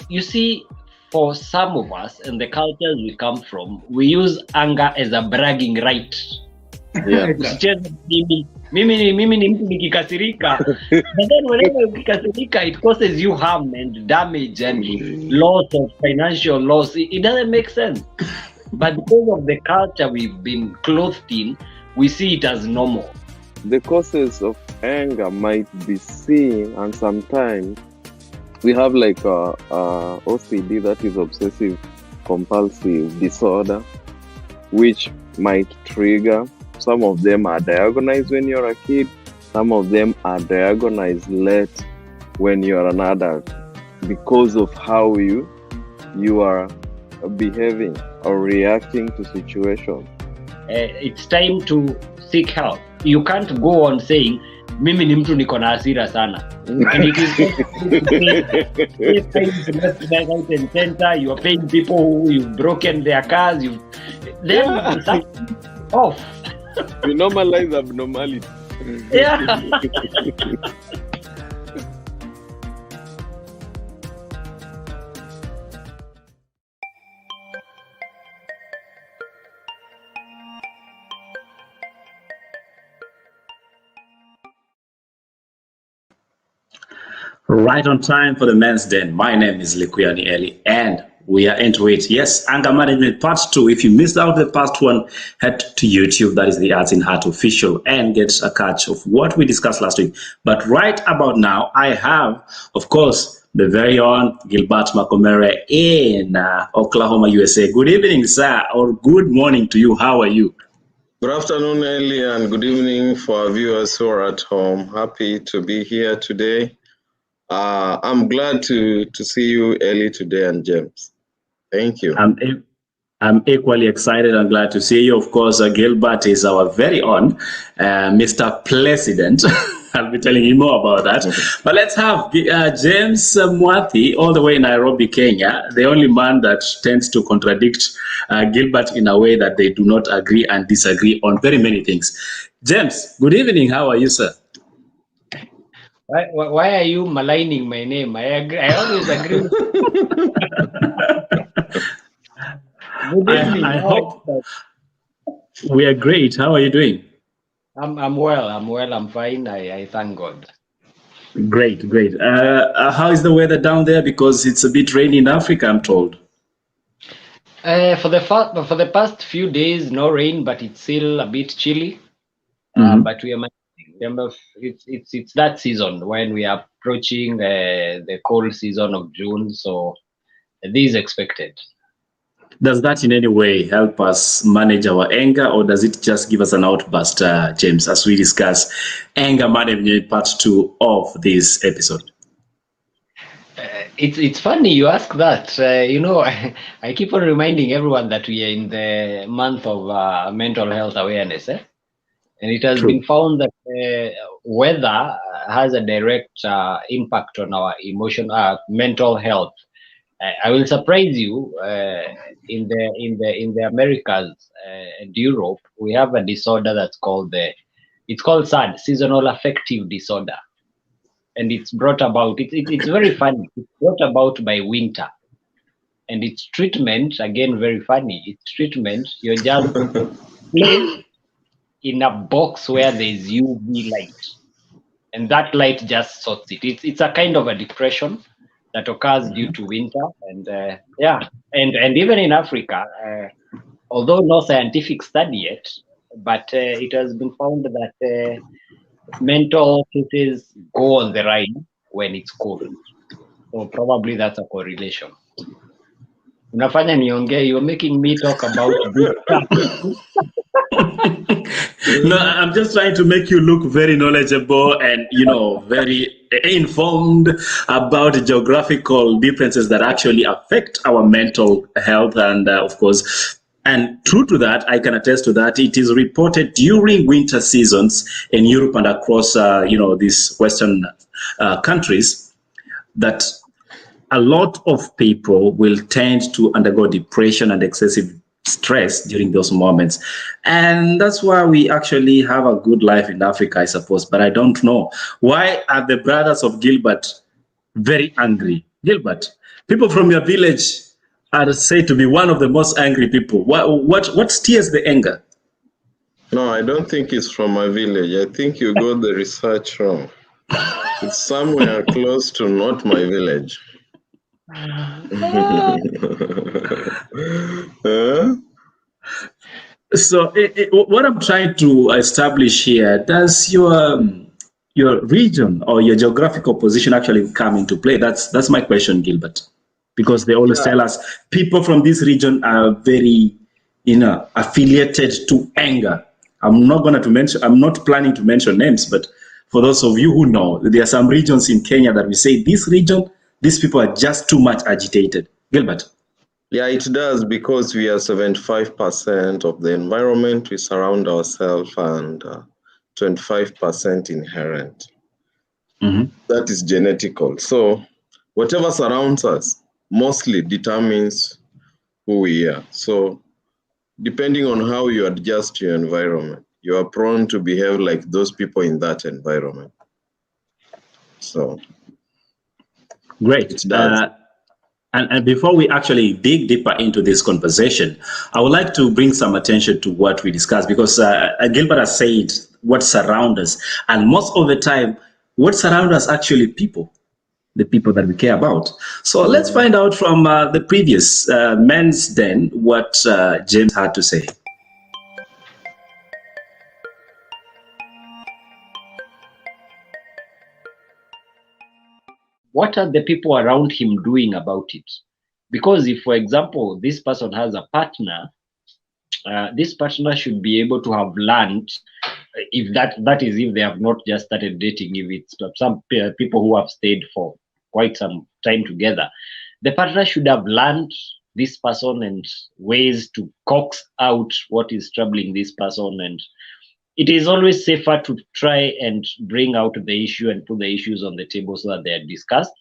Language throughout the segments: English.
you see, for some of us and the cultures we come from, we use anger as a bragging right. Yeah. Usicheze mimi ni mtu nikikasirika. But then whenever ukikasirika, it causes you harm and damage and loss of financial loss. It doesn't make sense. But because of the culture we've been clothed in, we see it as normal. The causes of anger might be seen, and sometimes we have like OCD, that is obsessive compulsive disorder, which might trigger. Some of them are diagnosed when you're a kid. Some of them are diagnosed late when you're an adult because of how you are behaving or reacting to situations. It's time to seek help. You can't go on saying, mimi ni mtu niko na hasira sana. And it is left, right, and center. You are paying people who you've broken their cars. Then off. You normalize abnormality. Yeah. Right on time for the Men's Den. My name is Likuyani Eli, and we are into it. Yes, Anger Management Part 2. If you missed out the past one, head to YouTube. That is the Arts in Heart official, and get a catch of what we discussed last week. But right about now, I have, of course, the very own Gilbert Makomere in Oklahoma, USA. Good evening, sir, or good morning to you. How are you? Good afternoon, Eli, and good evening for our viewers who are at home. Happy to be here today. I'm glad to see you, Eli, today, and James. Thank you. I'm equally excited and glad to see you. Of course, Gilbert is our very own Mr. President. I'll be telling you more about that. But let's have James Mwathi, all the way in Nairobi, Kenya, the only man that tends to contradict Gilbert in a way that they do not agree and disagree on very many things. James, good evening. How are you, sir? Why are you maligning my name? I always agree. Good evening. I hope we are great. How are you doing? I'm well. I'm fine. I thank God. Great. How is the weather down there? Because it's a bit rainy in Africa, I'm told. For the past few days, no rain, but it's still a bit chilly. But we are managing. Remember, it's that season when we are approaching the cold season of June. So this is expected. Does that in any way help us manage our anger, or does it just give us an outburst, James, as we discuss anger management part 2 of this episode? It's funny you ask that. I keep on reminding everyone that we are in the month of mental health awareness. And it has been found that weather has a direct impact on our mental health. I will surprise you. In the Americas and Europe, we have a disorder that's called SAD, seasonal affective disorder, and it's brought about. It's very funny. It's brought about by winter, and its treatment, again, very funny. Its treatment, you're just placed in a box where there's UV light, and that light just sorts it. It's a kind of a depression that occurs due to winter, and and even in Africa, although no scientific study yet, but it has been found that mental cases go on the rise when it's cold. So probably that's a correlation. Unafanya niongee, you're making me talk about this stuff. No, I'm just trying to make you look very knowledgeable and, very informed about the geographical differences that actually affect our mental health. And of course, and true to that, I can attest to that. It is reported during winter seasons in Europe and across, these Western countries that a lot of people will tend to undergo depression and excessive stress during those moments. And that's why we actually have a good life in Africa, I suppose. But I don't know. Why are the brothers of Gilbert very angry? Gilbert, people from your village are said to be one of the most angry people. What steers the anger? No, I don't think it's from my village. I think you got the research wrong. It's somewhere close to not my village. So what I'm trying to establish here, does your region or your geographical position actually come into play? That's my question, Gilbert, because they always tell us people from this region are very, affiliated to anger. I'm not planning to mention names, but for those of you who know, there are some regions in Kenya that we say this region, these people are just too much agitated. Gilbert. Yeah, it does, because we are 75% of the environment we surround ourselves, and 25% inherent. Mm-hmm. That is genetical. So whatever surrounds us mostly determines who we are. So depending on how you adjust to your environment, you are prone to behave like those people in that environment. So great. It does. And before we actually dig deeper into this conversation, I would like to bring some attention to what we discussed, because Gilbert has said what surrounds us. And most of the time, what surrounds us actually people, the people that we care about. So let's find out from the previous men's den what James had to say. What are the people around him doing about it? Because if, for example, this person has a partner, this partner should be able to have learned, if that is if they have not just started dating, if it's some people who have stayed for quite some time together, the partner should have learned this person and ways to coax out what is troubling this person. And it is always safer to try and bring out the issue and put the issues on the table so that they are discussed,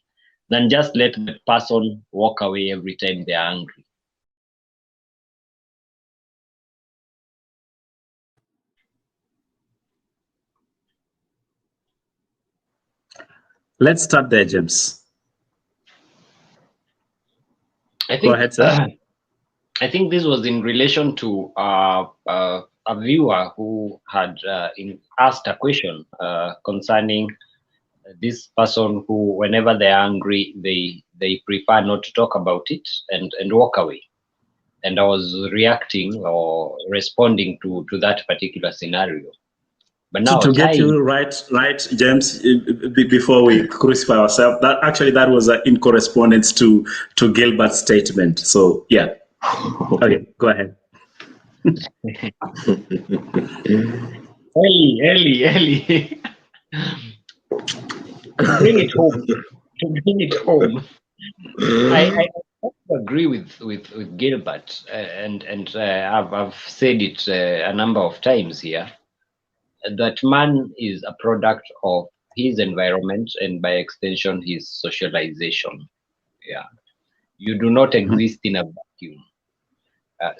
than just let the person walk away every time they are angry. Let's start there, James. Go ahead, sir. I think this was in relation to a viewer who had asked a question concerning this person who, whenever they're angry, they prefer not to talk about it and walk away. And I was reacting or responding to that particular scenario. But now to get you right, James, before we crucify ourselves, that was in correspondence to Gilbert's statement. So yeah. Okay, go ahead. Eli. Bring it home. I agree with Gilbert, and I've said it a number of times here, that man is a product of his environment and by extension his socialization. Yeah, you do not exist in a vacuum.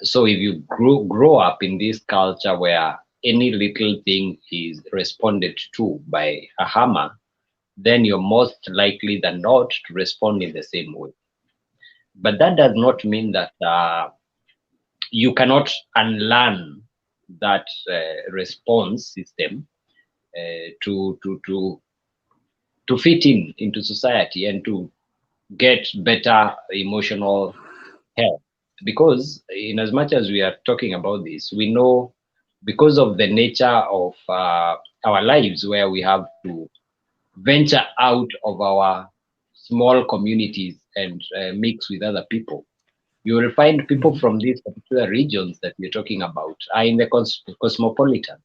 So if you grow up in this culture where any little thing is responded to by a hammer, then you're most likely than not to respond in the same way. But that does not mean that you cannot unlearn that response system to fit into society and to get better emotional health. Because in as much as we are talking about this, we know, because of the nature of our lives, where we have to venture out of our small communities and mix with other people, you will find people from these particular regions that we're talking about are in the cosmopolitan,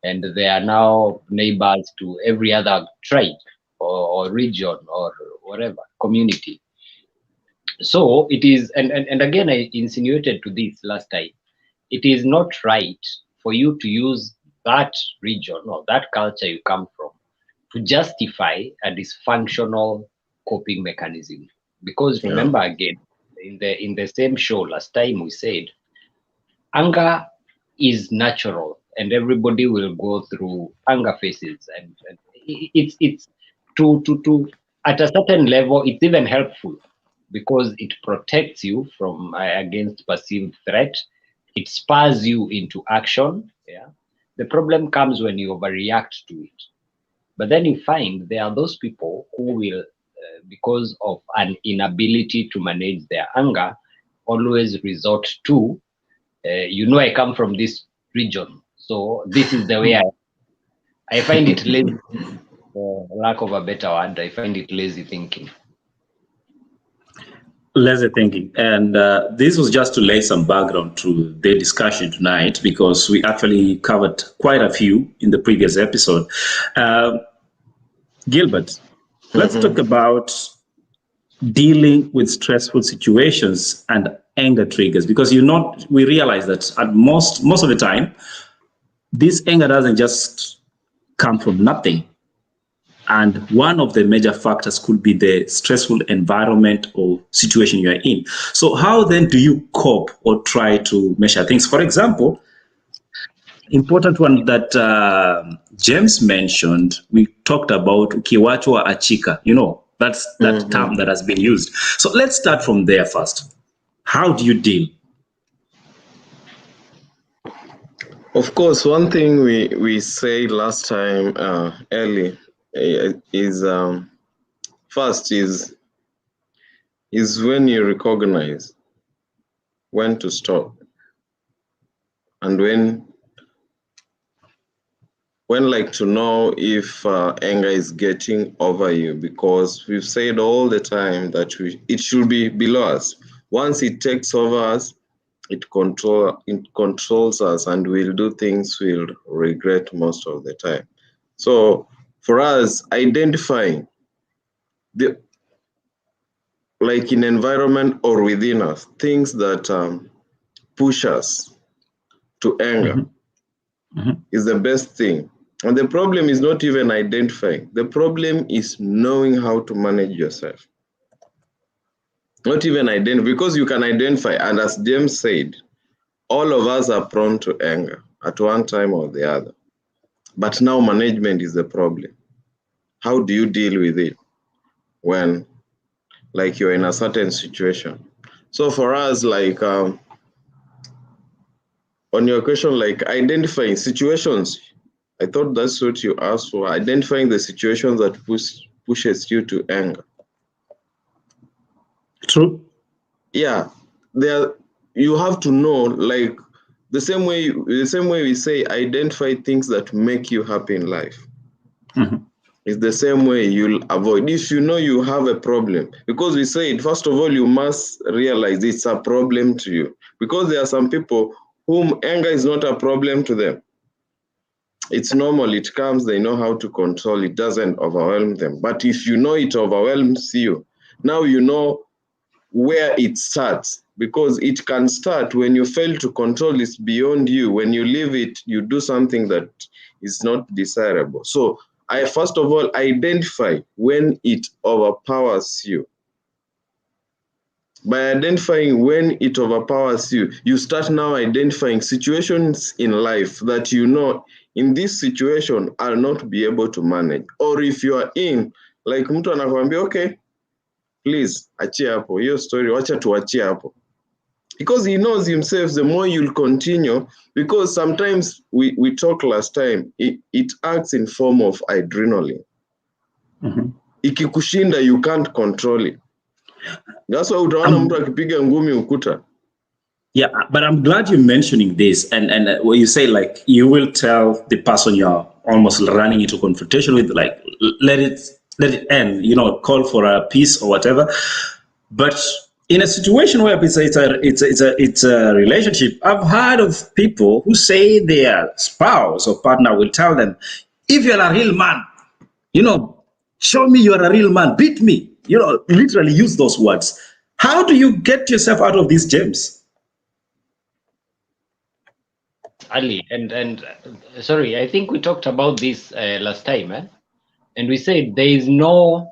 and they are now neighbors to every other tribe or region or whatever community. So it is, and again, I insinuated to this last time, it is not right for you to use that region or that culture you come from to justify a dysfunctional coping mechanism. Because remember, again, in the same show last time, we said anger is natural and everybody will go through anger phases, and it's to at a certain level, it's even helpful because it protects you from against perceived threat. It spurs you into action. Yeah. The problem comes when you overreact to it. But then you find there are those people who will, because of an inability to manage their anger, always resort to, I come from this region, so this is the way I find it lazy. For lack of a better word, I find it lazy thinking. Lazy thinking. And this was just to lay some background to the discussion tonight, because we actually covered quite a few in the previous episode. Gilbert, let's talk about dealing with stressful situations and anger triggers, because we realize that at most of the time, this anger doesn't just come from nothing. And one of the major factors could be the stressful environment or situation you are in. So how then do you cope or try to measure things? For example, important one that James mentioned, we talked about ukiwachwa achika. That's that term that has been used. So let's start from there first. How do you deal? Of course, one thing we said last time, Eli, is first is when you recognize when to stop and when like to know if anger is getting over you, because we've said all the time that it should be below us. Once it takes over us, it controls us, and we'll do things we'll regret most of the time. So for us, identifying like in environment or within us, things that push us to anger is the best thing. And the problem is not even identifying. The problem is knowing how to manage yourself. Not even identify, because you can identify, and as James said, all of us are prone to anger at one time or the other. But now management is the problem. How do you deal with it when like you're in a certain situation? So for us, like on your question, like identifying situations, I thought that's what you asked for, identifying the situations that pushes you to anger. True. Yeah, you have to know, like the same way we say identify things that make you happy in life. It's the same way you'll avoid. If you know you have a problem, because we said, first of all, you must realize it's a problem to you, because there are some people whom anger is not a problem to them. It's normal, it comes, they know how to control, it doesn't overwhelm them. But if you know it overwhelms you, now you know where it starts, because it can start when you fail to control, it's beyond you. When you leave it, you do something that is not desirable. So I first of all identify when it overpowers you. By identifying when it overpowers you, you start now identifying situations in life that you know, in this situation, I'll not be able to manage. Or if you are in, like mtu anakuambia, okay, please, achia hapo. Hiyo story, wacha tuachie hapo. Because he knows himself, the more you'll continue, because sometimes we talked last time, it acts in form of adrenaline. Ikikushinda, you can't control it. That's why utaona mtu akipiga ngumi ukuta. Yeah, but I'm glad you're mentioning this. And what you say, like, you will tell the person you're almost running into confrontation with, like, let it end, call for a peace or whatever. But in a situation where it's a relationship, I've heard of people who say their spouse or partner will tell them, if you're a real man, show me you're a real man, beat me, literally use those words. How do you get yourself out of these James? Ali, and sorry, I think we talked about this last time, and we said there is no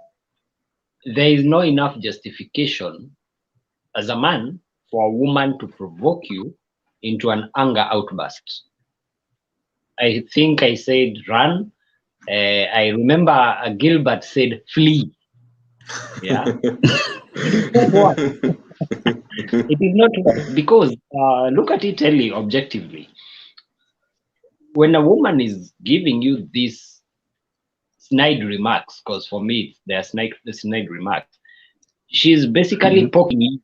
enough justification as a man for a woman to provoke you into an anger outburst. I think I said run. I remember Gilbert said flee. Yeah. It is not work. It is not work because look at it really objectively. When a woman is giving you these snide remarks, because for me they are snide remarks, she's basically poking you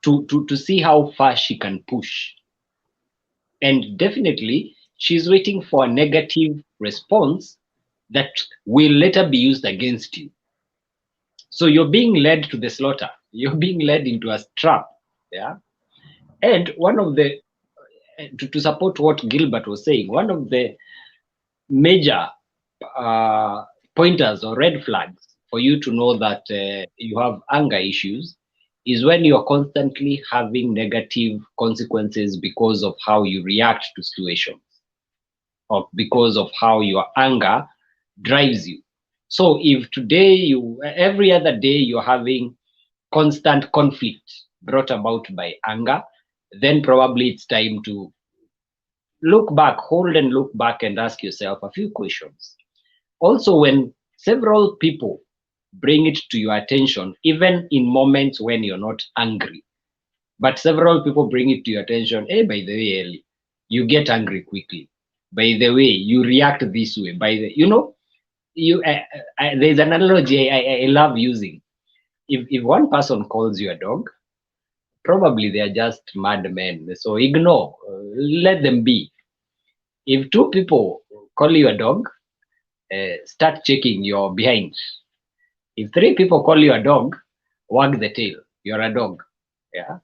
to see how far she can push. And definitely she's waiting for a negative response that will later be used against you. So you're being led to the slaughter. You're being led into a trap. Yeah. And one of the to support what Gilbert was saying, one of the major pointers or red flags for you to know that you have anger issues is when you're constantly having negative consequences because of how you react to situations or because of how your anger drives you. So if today every other day you're having constant conflict brought about by anger, then probably it's time to hold and look back and ask yourself a few questions. Also, when several people bring it to your attention, even in moments when you're not angry, but several people bring it to your attention, hey, by the way, Ellie, you get angry quickly. By the way, you react this way. There's an analogy I love using. If one person calls you a dog, probably they are just madmen. So ignore, let them be. If two people call you a dog, start checking your behind. If three people call you a dog, wag the tail. You're a dog. Yeah.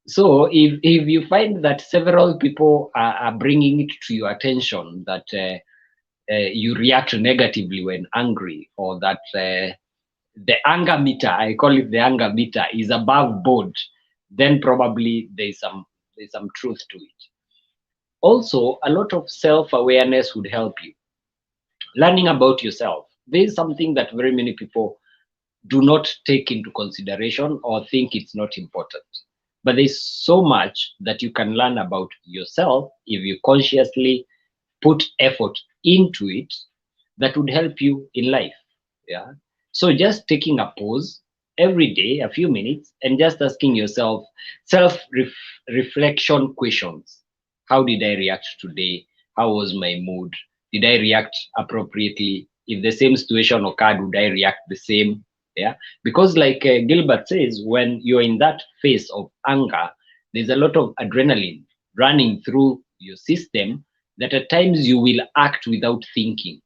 So if you find that several people are bringing it to your attention that you react negatively when angry, or that the anger meter, I call it the anger meter, is above board, then probably there's some truth to it. Also, a lot of self-awareness would help you. Learning about yourself. This is something that very many people do not take into consideration or think it's not important. But there's so much that you can learn about yourself if you consciously put effort into it that would help you in life. Yeah. So just taking a pause every day, a few minutes, and just asking yourself self-reflection questions. How did I react today? How was my mood? Did I react appropriately? If the same situation occurred, would I react the same? Yeah, because like Gilbert says, when you're in that phase of anger, there's a lot of adrenaline running through your system that at times you will act without thinking.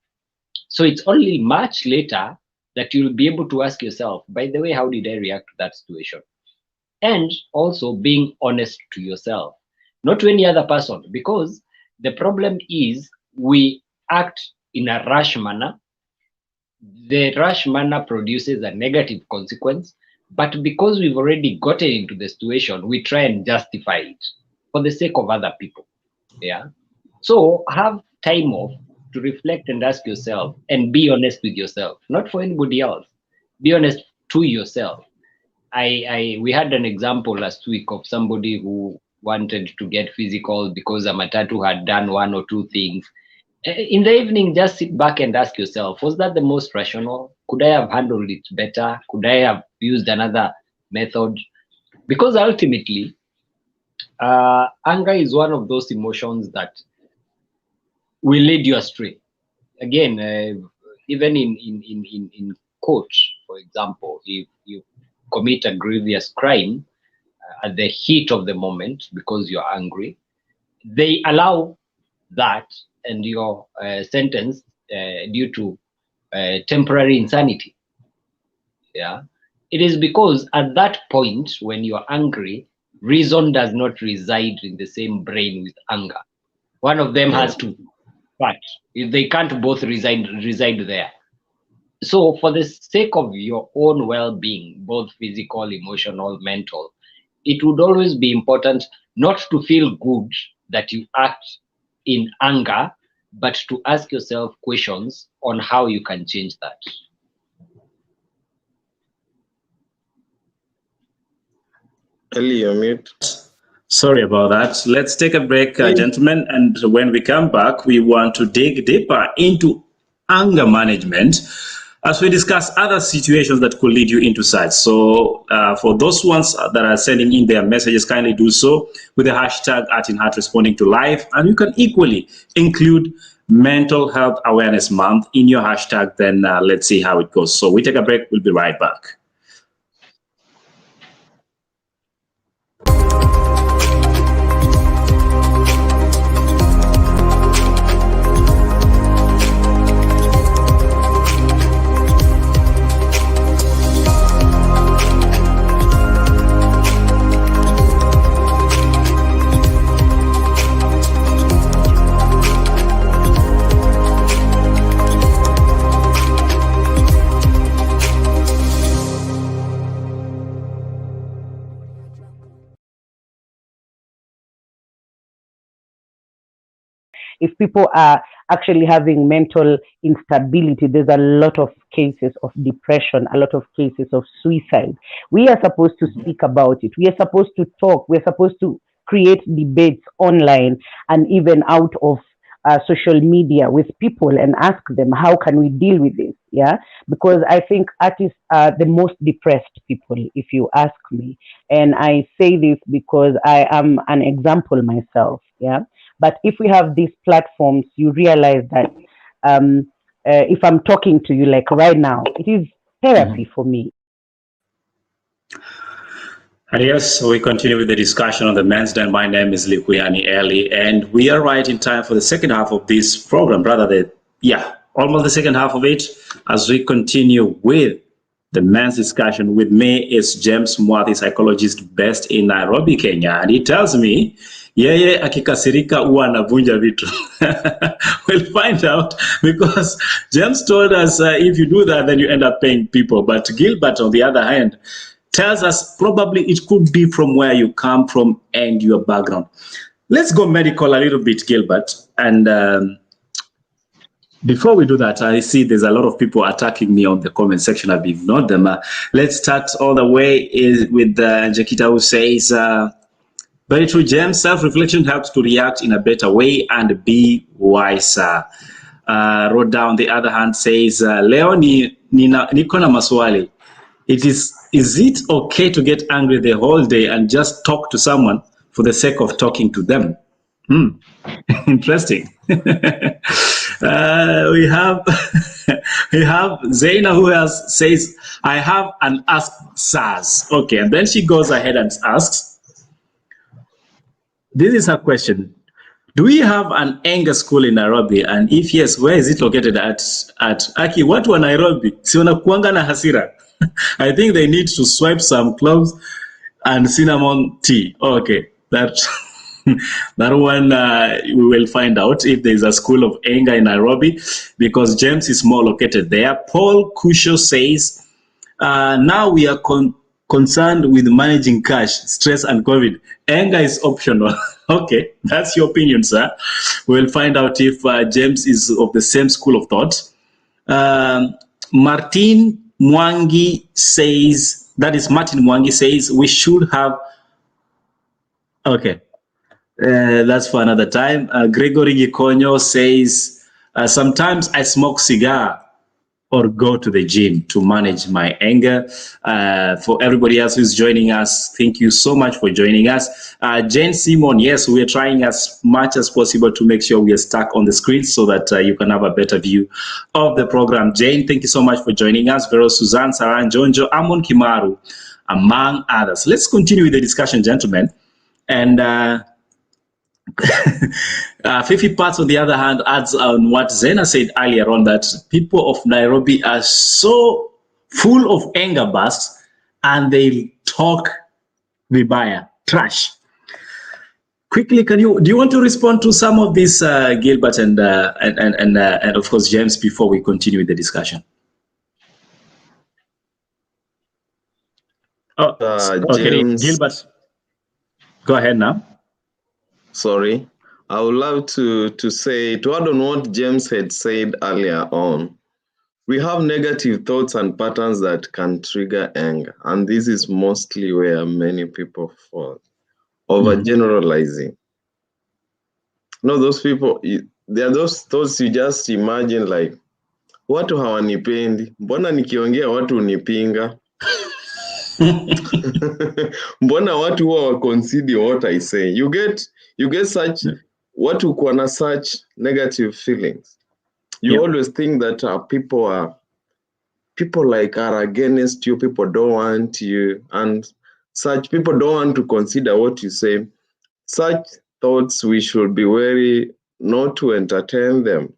So it's only much later that you'll be able to ask yourself, by the way, how did I react to that situation? And also being honest to yourself, not to any other person, because the problem is we act in a rash manner. The rash manner produces a negative consequence, but because we've already gotten into the situation, we try and justify it for the sake of other people. Yeah. So have time off to reflect and ask yourself and be honest with yourself, not for anybody else. Be honest to yourself. We had an example last week of somebody who wanted to get physical because a matatu had done one or two things. In the evening, just sit back and ask yourself, was that the most rational? Could I have handled it better? Could I have used another method? Because ultimately, anger is one of those emotions that will lead you astray. Again, even in court, for example, if you commit a grievous crime at the heat of the moment because you're angry, they allow that and you're sentenced due to temporary insanity. Yeah, it is because at that point when you're angry, reason does not reside in the same brain with anger. One of them has to, but they can't both reside there. So for the sake of your own well-being, both physical, emotional, mental, it would always be important not to feel good that you act in anger, but to ask yourself questions on how you can change that. Eli, you're mute. Sorry about that. Let's take a break, gentlemen. And when we come back, we want to dig deeper into anger management. as we discuss other situations that could lead you into such. So for those ones that are sending in their messages, kindly do so with the hashtag @InHeartResponding to life. And you can equally include Mental Health Awareness Month in your hashtag. Then let's see how it goes. So we take a break. We'll be right back. If people are actually having mental instability, there's a lot of cases of depression, a lot of cases of suicide. We are supposed to speak about it. We are supposed to talk. We're supposed to create debates online and even out of social media with people and ask them, how can we deal with this? Yeah, because I think artists are the most depressed people, if you ask me. And I say this because I am an example myself. Yeah, but if we have these platforms, you realize that if I'm talking to you like right now, it is therapy for me. Yes, so we continue with the discussion on the Men's Day. My name is Likuyani Eli, and we are right in time for the second half of this program, almost the second half of it, as we continue with the men's discussion. With me is James Mwathi, psychologist based in Nairobi, Kenya, and he tells me, yeye akikasirika huwa anavunja vitu. We'll find out, because James told us if you do that, then you end up paying people. But Gilbert, on the other hand, tells us probably it could be from where you come from and your background. Let's go medical a little bit, Gilbert. And before we do that, I see there's a lot of people attacking me on the comment section. I've ignored them. Let's start all the way with Jakita, who says, very true, James, self-reflection helps to react in a better way and be wiser. Rhoda, on the other hand, says, Leo niko na maswali. Is it okay to get angry the whole day and just talk to someone for the sake of talking to them? Interesting. we have Zaina, who says, I have an Ask SARS. Okay, and then she goes ahead and asks, this is her question. Do we have an anger school in Nairobi? And if yes, where is it located at Aki, watu wa Nairobi? Si wanakuanga na hasira? I think they need to swipe some cloves and cinnamon tea. Okay, that one we will find out if there is a school of anger in Nairobi, because James is more located there. Paul Kusho says, now we are concerned with managing cash, stress, and COVID. Anger is optional. Okay, that's your opinion, sir. We'll find out if James is of the same school of thought. Martin Mwangi says, we should have, okay, that's for another time. Gregory Gikonyo says, sometimes I smoke cigar or go to the gym to manage my anger. For everybody else who's joining us, thank you so much for joining us. Jane Simon, yes, we are trying as much as possible to make sure we are stuck on the screen so that you can have a better view of the program. Jane, thank you so much for joining us. Vero Suzanne, Saran Jonjo, Amon Kimaru, among others. Let's continue with the discussion, gentlemen. And Fifi Parts, on the other hand, adds on what Zena said earlier on, that people of Nairobi are so full of anger bursts and they talk vibaya, trash. Quickly, do you want to respond to some of this, Gilbert and of course James, before we continue with the discussion? Okay, James, Gilbert, go ahead now. Sorry, I would love to add on what James had said earlier on. We have negative thoughts and patterns that can trigger anger, and this is mostly where many people fall. Overgeneralizing. Those people, there are those thoughts you just imagine, like, watu hawanipendi, mbona nikiongea watu unipinga? Mbona watu huwa consider what I say? You get such watu kuwa na such negative feelings. You always think that people like are against you, people don't want you, and such people don't want to consider what you say. Such thoughts we should be wary not to entertain them.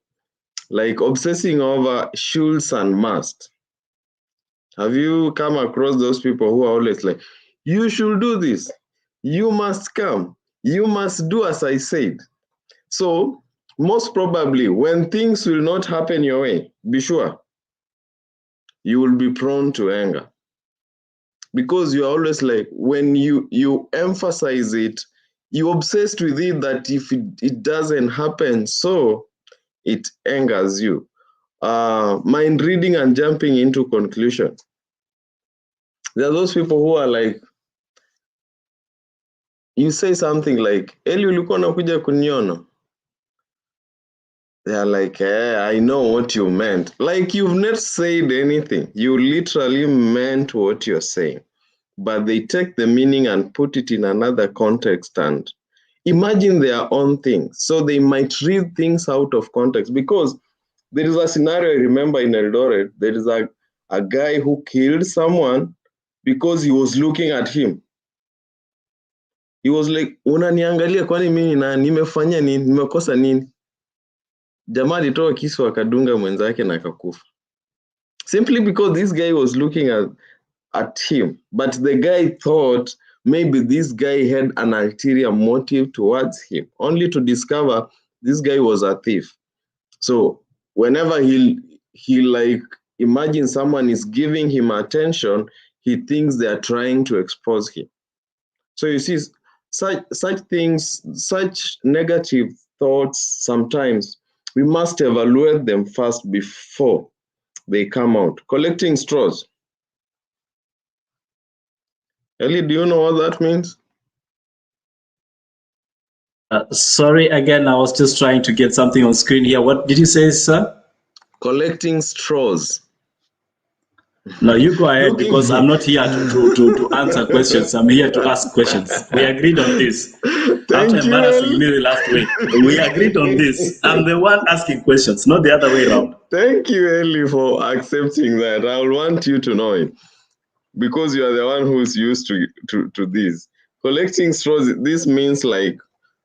Like obsessing over shoulds and must. Have you come across those people who are always like, you should do this, you must come, you must do as I said? So most probably when things will not happen your way, be sure you will be prone to anger. Because you are always like, when you emphasize it, you obsessed with it that if it doesn't happen, so it angers you. Mind reading and jumping into conclusion. There are those people who are like, you say something like, Eli ulikuwa unakuja kuniona. They are like, I know what you meant. Like you've not said anything. You literally meant what you're saying. But they take the meaning and put it in another context and imagine their own things. So they might read things out of context. Because there is a scenario I remember in Eldoret. There is a guy who killed someone because he was looking at him. He was like, unaniangalia kwani mimi na nimefanya nini? Nimekosa nini? Jamaa alitoa kisu akadunga mwenzake na akakufa. Simply because this guy was looking at him. But the guy thought maybe this guy had an ulterior motive towards him, only to discover this guy was a thief. So whenever he like imagine someone is giving him attention, he thinks they are trying to expose him. So you see, such things, such negative thoughts, sometimes we must evaluate them first before they come out. Collecting straws. Eli, do you know what that means? Sorry, again, I was just trying to get something on screen here. What did you say, sir? Collecting straws. No, you go ahead because I'm not here to answer questions. I'm here to ask questions. We agreed on this. After embarrassing me the last week, we agreed on this. I'm the one asking questions, not the other way around. Thank you, Eli, for accepting that. I want you to know it because you are the one who's used to this. Collecting straws, this means like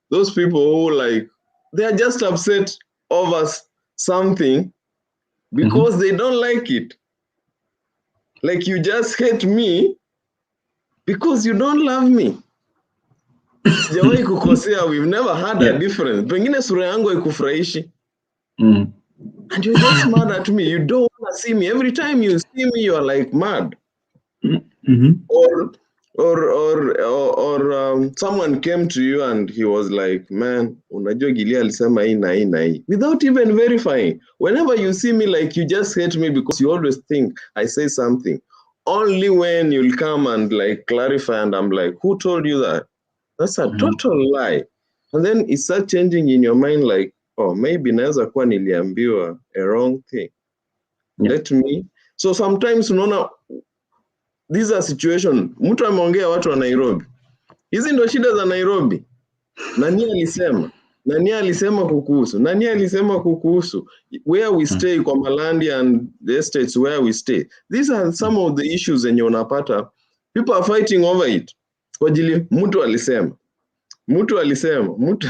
those people who like, they are just upset over something because they don't like it. Like you just hate me because you don't love me. Sijawahi kukosea, we've never had a difference. Pengine sura yangu haikufurahishi. And you're just mad at me. You don't want to see me. Every time you see me, you're like mad. Or someone came to you and he was like, man, unajua Gilia alisema hii na hii na hii. Without even verifying. Whenever you see me, like you just hate me because you always think I say something. Only when you'll come and like clarify and I'm like, who told you that? That's a total lie. And then it starts changing in your mind like, oh, maybe naweza kuwa niliambiwa a wrong thing. Let me. So sometimes unaona, these are situations. Mtu ameongea watu wa Nairobi. Hizi ndo shida za Nairobi. Nani alisema? Nani alisema kukuhusu? Nani alisema kukuhusu? Where we stay kwa Malandi and the estates where we stay. These are some of the issues zenye unapata. People are fighting over it. Kwa ajili mtu alisema. Mtu alisema. Mtu.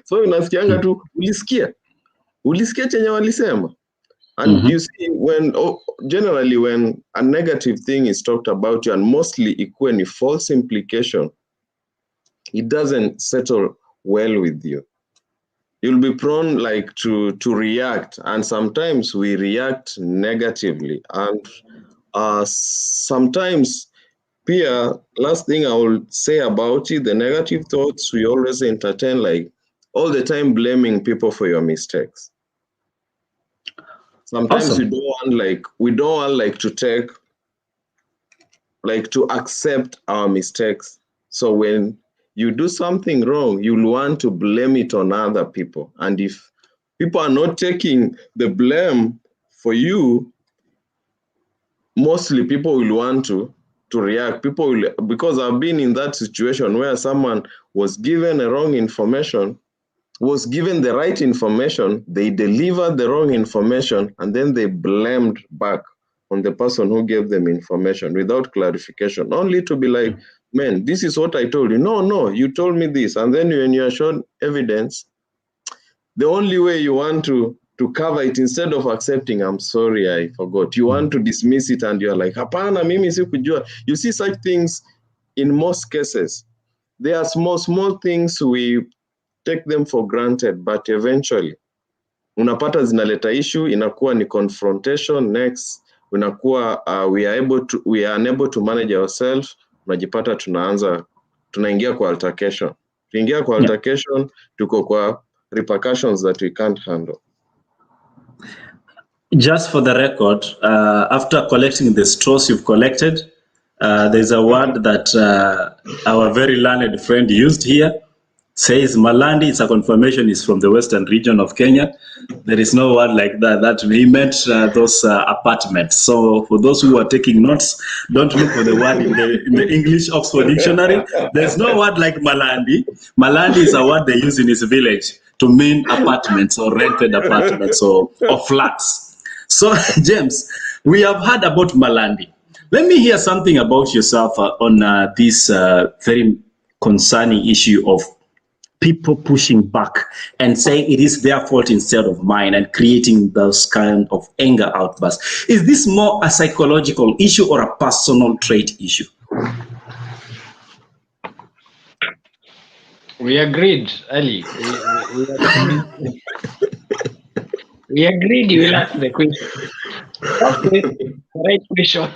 So unasikianga tu ulisikia. Ulisikia chenye walisema. And you see, generally when a negative thing is talked about you, and mostly equally false implication, it doesn't settle well with you. You'll be prone like to react, and sometimes we react negatively. And sometimes, Pia, last thing I will say about it, the negative thoughts we always entertain, like all the time blaming people for your mistakes. Sometimes we don't want to take, like to accept our mistakes. So when you do something wrong, you'll want to blame it on other people. And if people are not taking the blame for you, mostly people will want to react. People will, because I've been in that situation where someone was given a wrong information, was given the right information, they delivered the wrong information, and then they blamed back on the person who gave them information without clarification, only to be like, man, this is what I told you. No, you told me this. And then when you are shown evidence, the only way you want to cover it, instead of accepting, I'm sorry, I forgot, you want to dismiss it, and you're like, hapana, mimi sikujua. You see such things in most cases. They are small things, we take them for granted, but eventually unapata zinaleta issue, inakuwa ni confrontation. Next unakuwa we are unable to manage ourselves, unajipata tunaingia kwa altercation. Tuingia kwa altercation, tuko kwa repercussions that we can't handle. Just for the record, after collecting the straws you've collected, there's a word that our very learned friend used here. Says Malandi. It's a confirmation. Is from the western region of Kenya. There is no word like that. That he meant those apartments. So for those who are taking notes, don't look for the word in the English Oxford Dictionary. There's no word like Malandi. Malandi is a word they use in his village to mean apartments or rented apartments or flats. So James, we have heard about Malandi. Let me hear something about yourself on this very concerning issue of people pushing back and saying it is their fault instead of mine, and creating those kind of anger outbursts. Is this more a psychological issue or a personal trait issue? We agreed, Ali. We agreed you will ask the question. Okay, right question.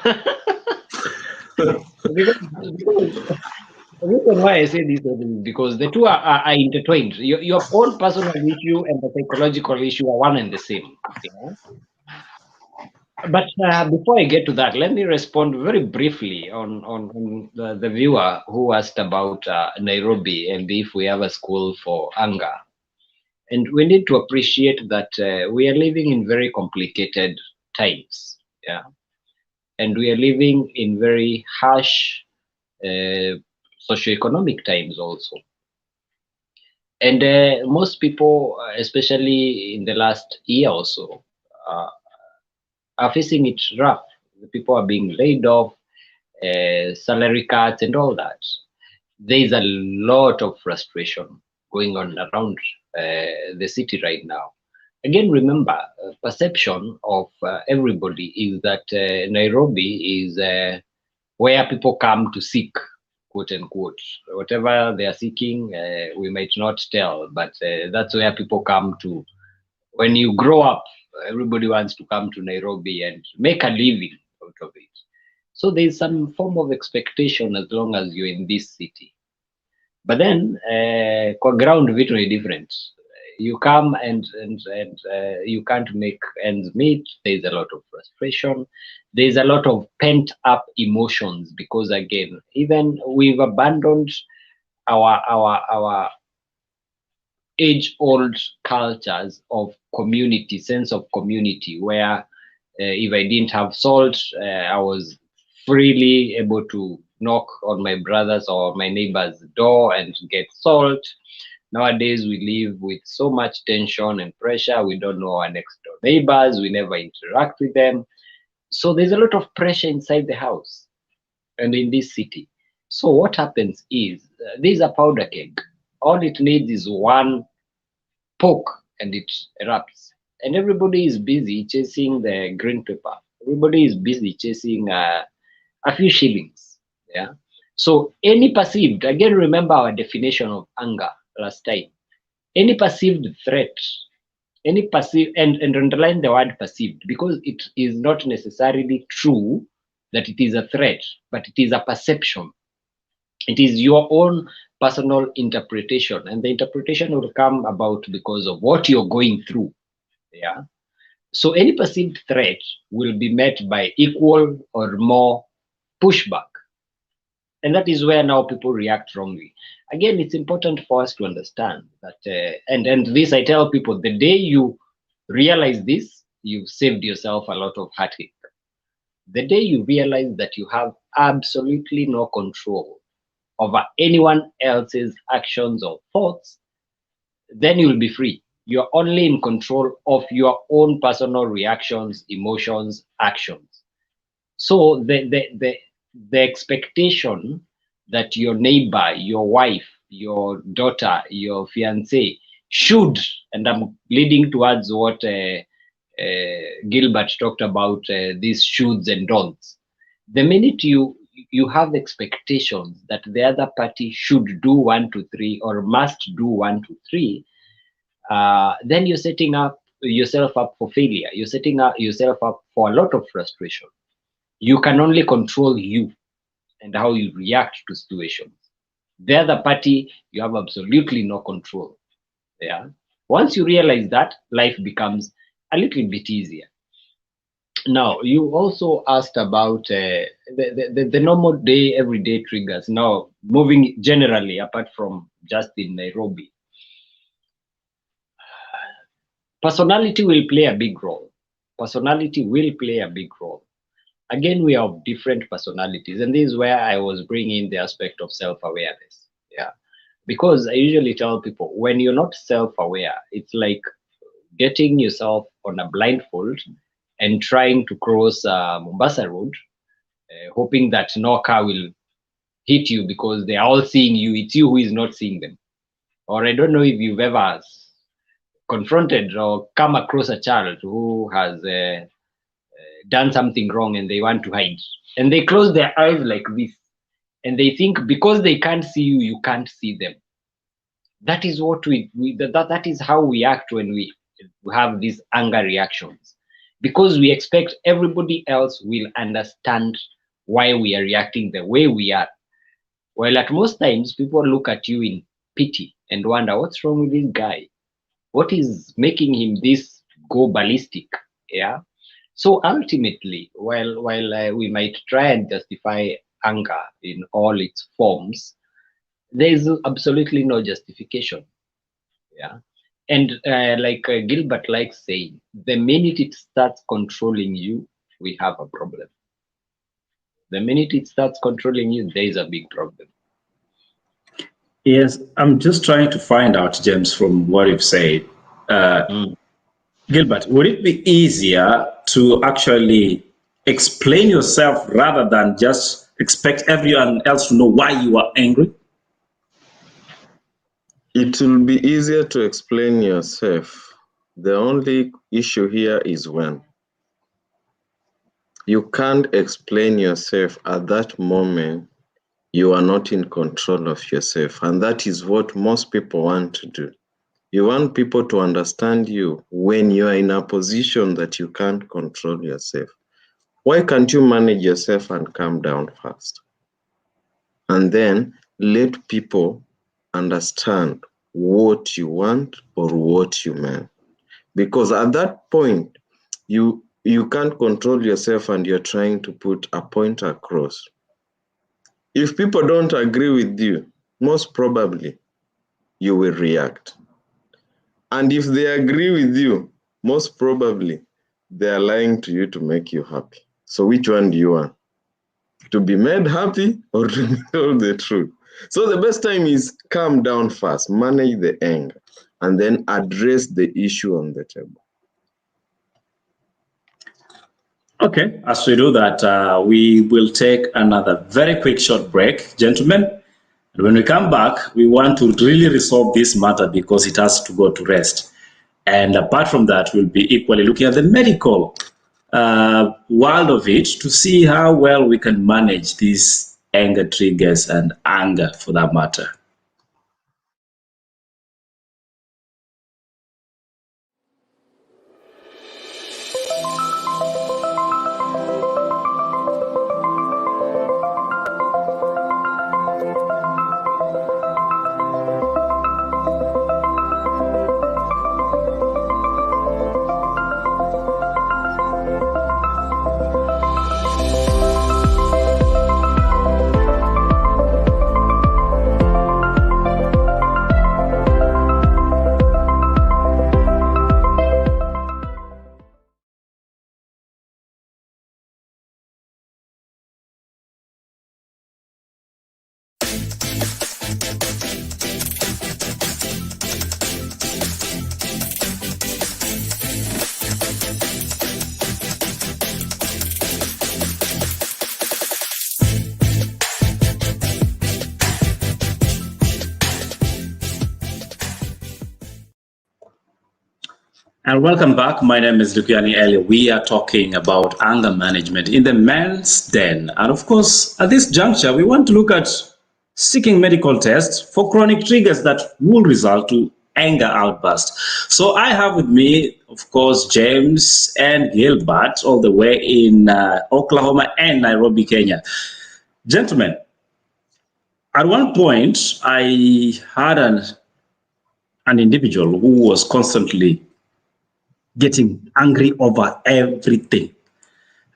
The reason why I say this is because the two are intertwined. Your own personal issue and the psychological issue are one and the same. But before I get to that, let me respond very briefly on the viewer who asked about Nairobi and if we have a school for anger. And we need to appreciate that we are living in very complicated times. Yeah. And we are living in very harsh socioeconomic times also. And most people, especially in the last year or so, are facing it rough. The people are being laid off, salary cuts and all that. There is a lot of frustration going on around the city right now. Again, remember, perception of everybody is that Nairobi is where people come to seek, quote unquote. Whatever they are seeking, we might not tell, but that's where people come to. When you grow up, everybody wants to come to Nairobi and make a living out of it. So there's some form of expectation as long as you're in this city. But then, ground vitu is different. You come and you can't make ends meet. There's a lot of frustration. There's a lot of pent up emotions because, again, even we've abandoned our age-old cultures of community, sense of community, where if I didn't have salt, I was freely able to knock on my brother's or my neighbor's door and get salt. Nowadays, we live with so much tension and pressure. We don't know our next door neighbors. We never interact with them. So there's a lot of pressure inside the house and in this city. So what happens is there's a powder keg. All it needs is one poke and it erupts. And everybody is busy chasing the green paper. Everybody is busy chasing a few shillings. Yeah. So any perceived, again, remember our definition of anger last time. Any perceived threat, any perceived, and underline the word perceived, because it is not necessarily true that it is a threat, but it is a perception. It is your own personal interpretation, and the interpretation will come about because of what you're going through. Yeah. So any perceived threat will be met by equal or more pushback. And that is where now people react wrongly. Again, it's important for us to understand that, and this I tell people, the day you realize this, you've saved yourself a lot of heartache. The day you realize that you have absolutely no control over anyone else's actions or thoughts, then you'll be free. You're only in control of your own personal reactions, emotions, actions. So the expectation that your neighbor, your wife, your daughter, your fiance should, and I'm leading towards what Gilbert talked about, these shoulds and don'ts. The minute you have expectations that the other party should do 1, 2, 3 or must do 1, 2, 3, then you're setting up yourself up for failure. You're setting up yourself up for a lot of frustration. You can only control you and how you react to situations. The other party, you have absolutely no control. Yeah. Once you realize that, life becomes a little bit easier. Now, you also asked about the normal day, everyday triggers. Now, moving generally, apart from just in Nairobi, personality will play a big role. Personality will play a big role. Again, we have different personalities, and this is where I was bringing the aspect of self-awareness. Yeah, because I usually tell people, when you're not self-aware, it's like getting yourself on a blindfold and trying to cross Mombasa Road, hoping that no car will hit you because they are all seeing you. It's you who is not seeing them. Or I don't know if you've ever confronted or come across a child who has done something wrong and they want to hide, and they close their eyes like this, and they think because they can't see you, you can't see them. That is what that is how we act when we have these anger reactions, because we expect everybody else will understand why we are reacting the way we are. While at most times people look at you in pity and wonder, what's wrong with this guy? What is making him this go ballistic? Yeah. So ultimately, while we might try and justify anger in all its forms, there is absolutely no justification. Yeah, and like Gilbert likes saying, the minute it starts controlling you, we have a problem. The minute it starts controlling you, there is a big problem. Yes, I'm just trying to find out, James, from what you've said. Gilbert, would it be easier to actually explain yourself rather than just expect everyone else to know why you are angry? It will be easier to explain yourself. The only issue here is when. You can't explain yourself at that moment. You are not in control of yourself. And that is what most people want to do. You want people to understand you when you are in a position that you can't control yourself. Why can't you manage yourself and calm down first? And then let people understand what you want or what you meant. Because at that point, you can't control yourself and you're trying to put a point across. If people don't agree with you, most probably you will react. And if they agree with you, most probably they are lying to you to make you happy. So which one do you want? To be made happy or to be told the truth? So the best time is calm down first, manage the anger, and then address the issue on the table. Okay, as we do that, we will take another very quick short break, gentlemen. And when we come back, we want to really resolve this matter because it has to go to rest. And apart from that, we'll be equally looking at the medical world of it to see how well we can manage these anger triggers and anger for that matter. And welcome back. My name is Likuyani Eli. We are talking about anger management in the man's den. And of course, at this juncture, we want to look at seeking medical tests for chronic triggers that will result to anger outburst. So I have with me, of course, James and Gilbert, all the way in Oklahoma and Nairobi, Kenya. Gentlemen, at one point, I had an individual who was constantly getting angry over everything.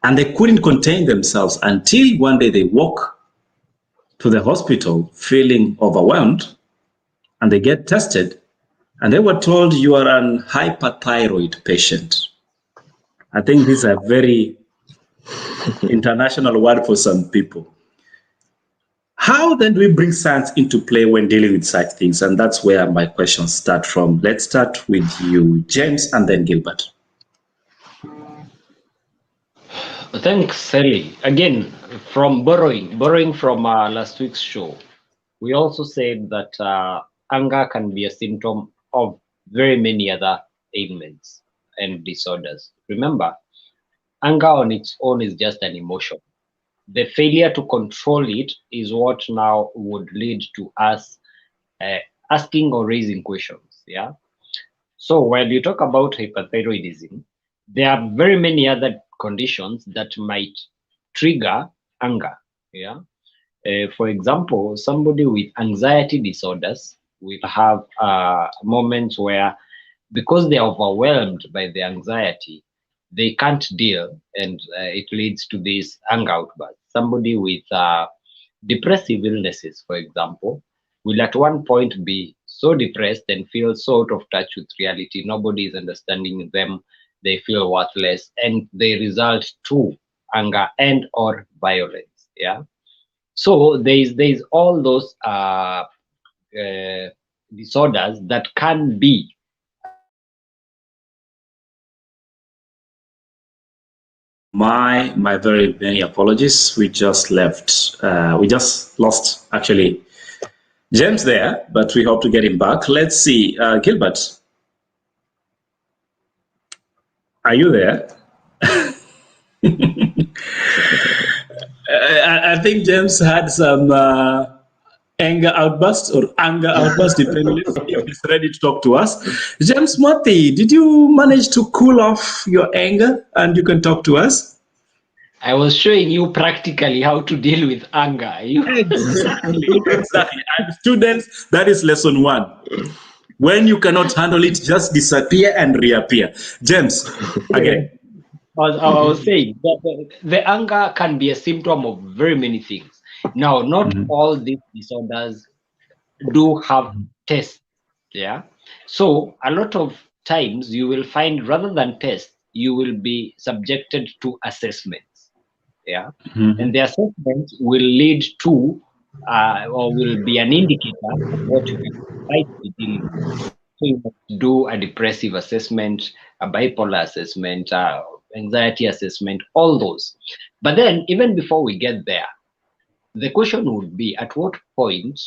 And they couldn't contain themselves until one day they walk to the hospital feeling overwhelmed and they get tested and they were told you are an hyperthyroid patient. I think this is a very international word for some people. How then do we bring science into play when dealing with such things? And that's where my questions start from. Let's start with you, James, and then Gilbert. Thanks, Sally. Again, from borrowing from last week's show, we also said that anger can be a symptom of very many other ailments and disorders. Remember, anger on its own is just an emotion. The failure to control it is what now would lead to us asking or raising questions. Yeah. So when you talk about hyperthyroidism, there are very many other conditions that might trigger anger. Yeah. For example, somebody with anxiety disorders will have moments where, because they're overwhelmed by the anxiety, they can't deal, and it leads to this anger outburst. Somebody with depressive illnesses, for example, will at one point be so depressed and feel so out of touch with reality. Nobody is understanding them. They feel worthless, and they result to anger and or violence. Yeah. So there's all those disorders that can be My very many apologies. We just lost actually James there, but we hope to get him back. Let's see, Gilbert, are you there? I think James had some anger outburst or anger outburst, depending if he's ready to talk to us. James Mwathi, did you manage to cool off your anger and you can talk to us? I was showing you practically how to deal with anger. Exactly. And students, that is lesson 1. When you cannot handle it, just disappear and reappear. James, again. I was saying that the anger can be a symptom of very many things. Now, not all these disorders do have tests. Yeah. So a lot of times you will find, rather than tests, you will be subjected to assessments. Yeah. And the assessment will lead to or will be an indicator of what you can try to deal with. So you must do a depressive assessment, a bipolar assessment, anxiety assessment, all those. But then, even before we get there, the question would be, at what point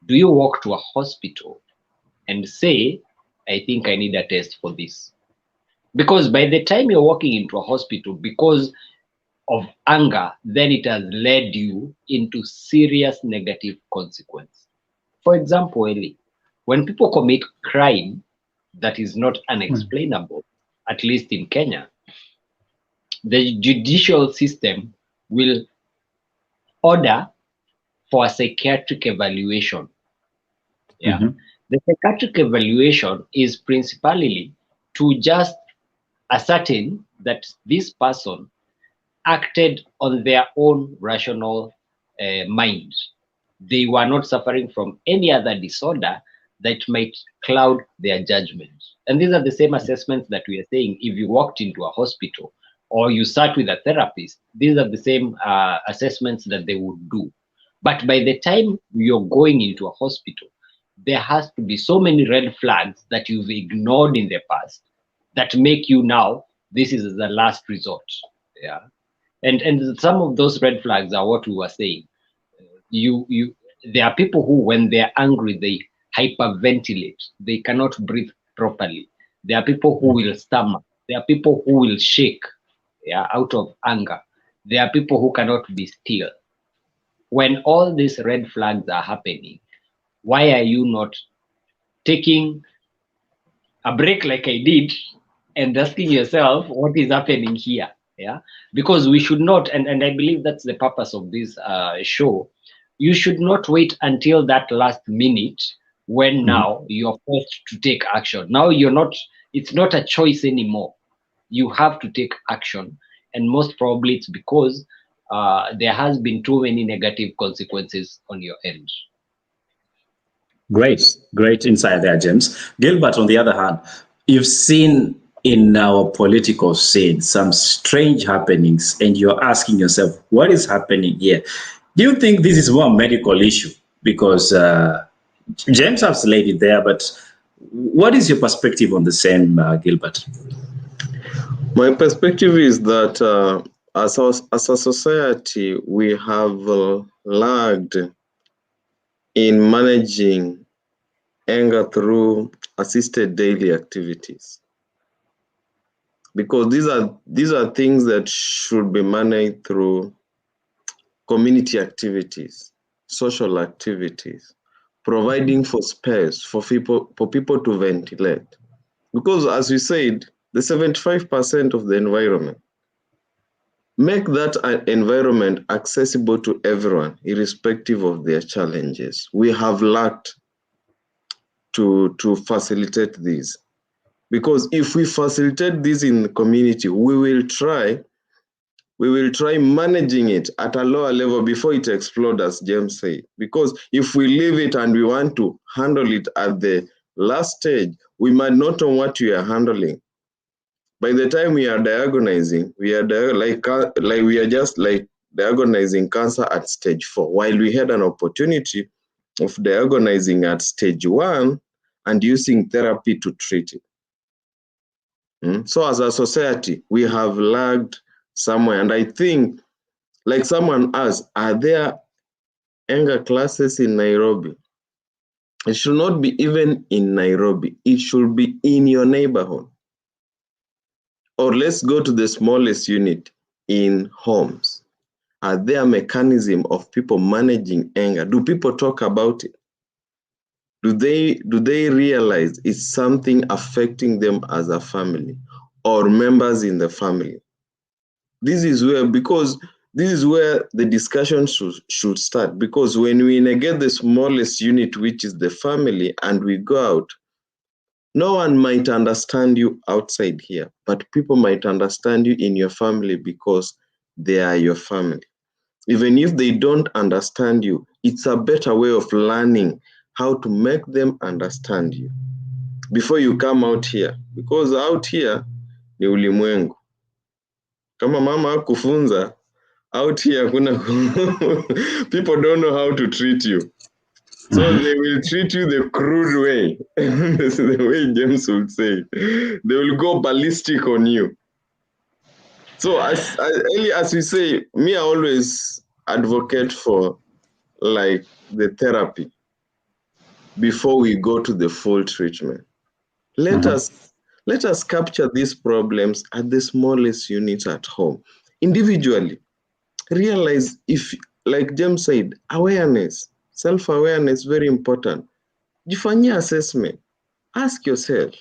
do you walk to a hospital and say, I think I need a test for this? Because by the time you're walking into a hospital because of anger, then it has led you into serious negative consequence. For example, Eli, when people commit crime that is not unexplainable, at least in Kenya, the judicial system will order for a psychiatric evaluation. Yeah. The psychiatric evaluation is principally to just ascertain that this person acted on their own rational mind. They were not suffering from any other disorder that might cloud their judgment. And these are the same assessments that we are saying if you walked into a hospital or you sat with a therapist, these are the same assessments that they would do. But by the time you're going into a hospital, there has to be so many red flags that you've ignored in the past that make you now, this is the last resort. Yeah. And some of those red flags are what we were saying. There are people who, when they're angry, they hyperventilate. They cannot breathe properly. There are people who will stammer. There are people who will shake, out of anger. There are people who cannot be still. When all these red flags are happening, why are you not taking a break like I did and asking yourself what is happening here? Yeah, because we should not, and I believe that's the purpose of this show. You should not wait until that last minute when now you're forced to take action. Now it's not a choice anymore. You have to take action, and most probably it's because there has been too many negative consequences on your end. Great insight there, James. Gilbert, on the other hand, you've seen in our political scene some strange happenings, and you're asking yourself, what is happening here? Do you think this is more a medical issue? Because James has laid it there, but what is your perspective on the same, Gilbert? My perspective is that as a society, we have lagged in managing anger through assisted daily activities, because these are things that should be managed through community activities, social activities, providing for space for people to ventilate. Because as we said, the 75% of the environment, make that environment accessible to everyone, irrespective of their challenges. We have lacked to facilitate this. Because if we facilitate this in the community, we will try managing it at a lower level before it explodes, as James said. Because if we leave it and we want to handle it at the last stage, we might not know what we are handling. By the time we are diagnosing, we are just diagnosing cancer at stage 4, while we had an opportunity of diagnosing at stage 1 and using therapy to treat it. So as a society, we have lagged somewhere. And I think, like someone asked, are there anger classes in Nairobi? It should not be even in Nairobi. It should be in your neighborhood. Or let's go to the smallest unit, in homes. Are there mechanisms of people managing anger? Do people talk about it? Do they realize it's something affecting them as a family or members in the family? This is where the discussion should start, because when we negate the smallest unit, which is the family, and we go out, no one might understand you outside here, but people might understand you in your family because they are your family. Even if they don't understand you, it's a better way of learning how to make them understand you before you come out here, because out here ni ulimwengu. Kama mama hakufunza, out here people don't know how to treat you. So they will treat you the crude way. This is the way James would say. They will go ballistic on you. So as we say, me, I always advocate for like the therapy before we go to the full treatment. Let us capture these problems at the smallest units at home. Individually, realize, if, like James said, awareness, self-awareness, very important. Jifanyie assessment. Ask yourself,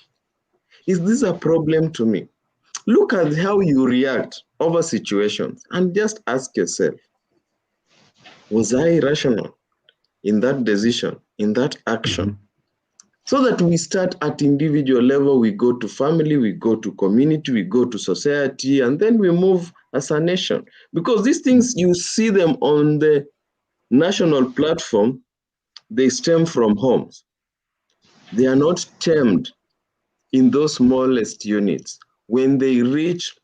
is this a problem to me? Look at how you react over situations and just ask yourself, was I rational in that decision, in that action? So that we start at individual level, we go to family, we go to community, we go to society, and then we move as a nation. Because these things, you see them on the national platform, they stem from homes. They are not stemmed in those smallest units. When they reach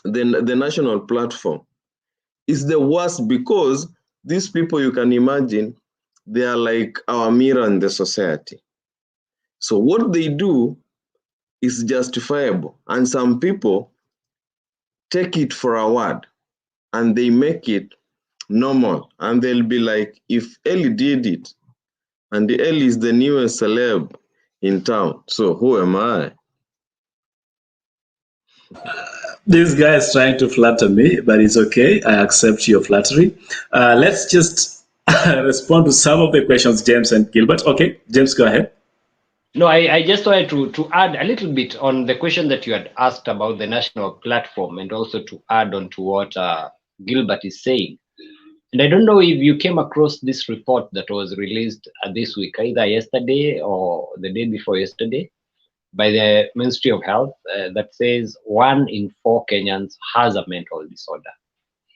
the national platform, it's the worst, because these people, you can imagine, they are like our mirror in the society. So what they do is justifiable, and some people take it for a word and they make it normal, and they'll be like, if Eli did it, and Eli is the newest celeb in town. So who am I? This guy is trying to flatter me, but it's okay. I accept your flattery. Let's just respond to some of the questions, James and Gilbert. Okay, James, go ahead. No, I just wanted to add a little bit on the question that you had asked about the national platform, and also to add on to what Gilbert is saying. And I don't know if you came across this report that was released this week, either yesterday or the day before yesterday, by the Ministry of Health, that says 1 in 4 Kenyans has a mental disorder.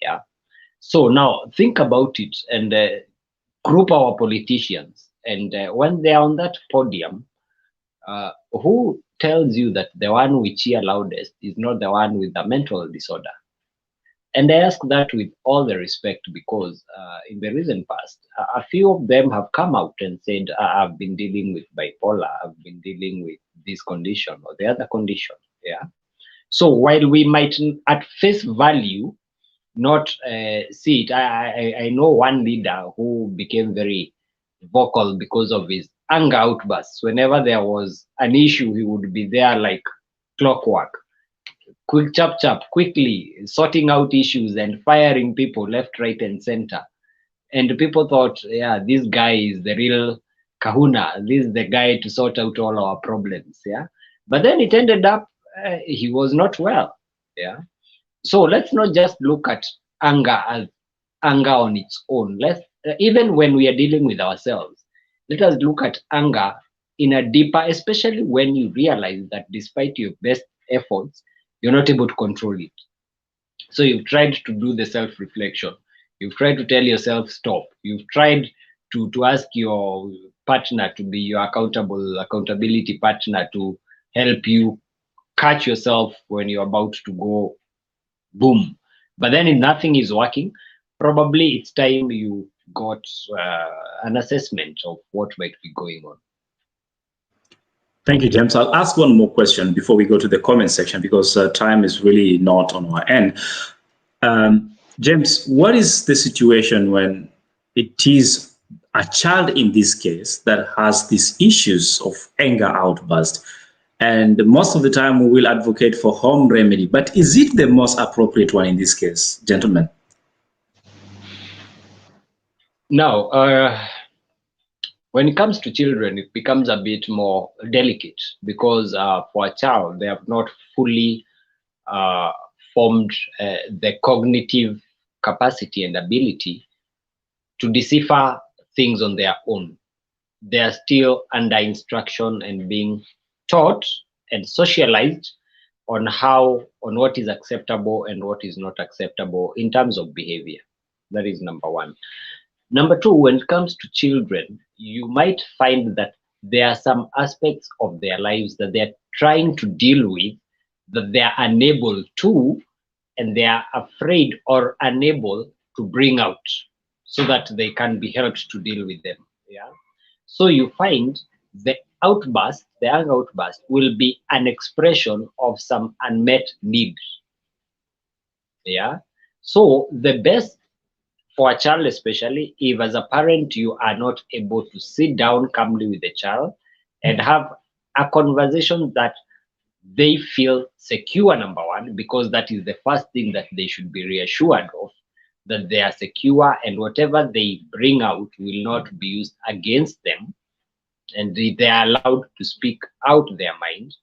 Yeah. So now think about it, and group our politicians, and when they are on that podium, who tells you that the one we cheer loudest is not the one with the mental disorder? And I ask that with all the respect, because in the recent past, a few of them have come out and said, I've been dealing with bipolar, I've been dealing with this condition or the other condition. Yeah. So while we might at face value not see it, I know one leader who became very vocal because of his anger outbursts. Whenever there was an issue, he would be there like clockwork, quick chap quickly sorting out issues and firing people left, right, and center. And people thought, yeah, this guy is the real kahuna, this is the guy to sort out all our problems. Yeah. But then it ended up he was not well. Yeah. So let's not just look at anger as anger on its own. Let's even when we are dealing with ourselves, let us look at anger in a deeper, especially when you realize that despite your best efforts, you're not able to control it. So you've tried to do the self-reflection. You've tried to tell yourself stop. You've tried to ask your partner to be your accountability partner to help you catch yourself when you're about to go boom. But then if nothing is working, probably it's time you got an assessment of what might be going on. Thank you, James. I'll ask one more question before we go to the comment section, because time is really not on our end. James, what is the situation when it is a child in this case that has these issues of anger outburst? And most of the time we will advocate for home remedy, but is it the most appropriate one in this case, gentlemen? Now, when it comes to children, it becomes a bit more delicate, because for a child, they have not fully formed the cognitive capacity and ability to decipher things on their own. They are still under instruction and being taught and socialized on what is acceptable and what is not acceptable in terms of behavior. That is number one. Number two, when it comes to children, you might find that there are some aspects of their lives that they're trying to deal with that they are unable to, and they are afraid or unable to bring out, so that they can be helped to deal with them. Yeah. So you find the outburst, the anger outburst, will be an expression of some unmet need. Yeah. So the best for a child, especially if as a parent you are not able to sit down calmly with the child and have a conversation that they feel secure, number one, because that is the first thing that they should be reassured of, that they are secure and whatever they bring out will not be used against them, and they are allowed to speak out their mind.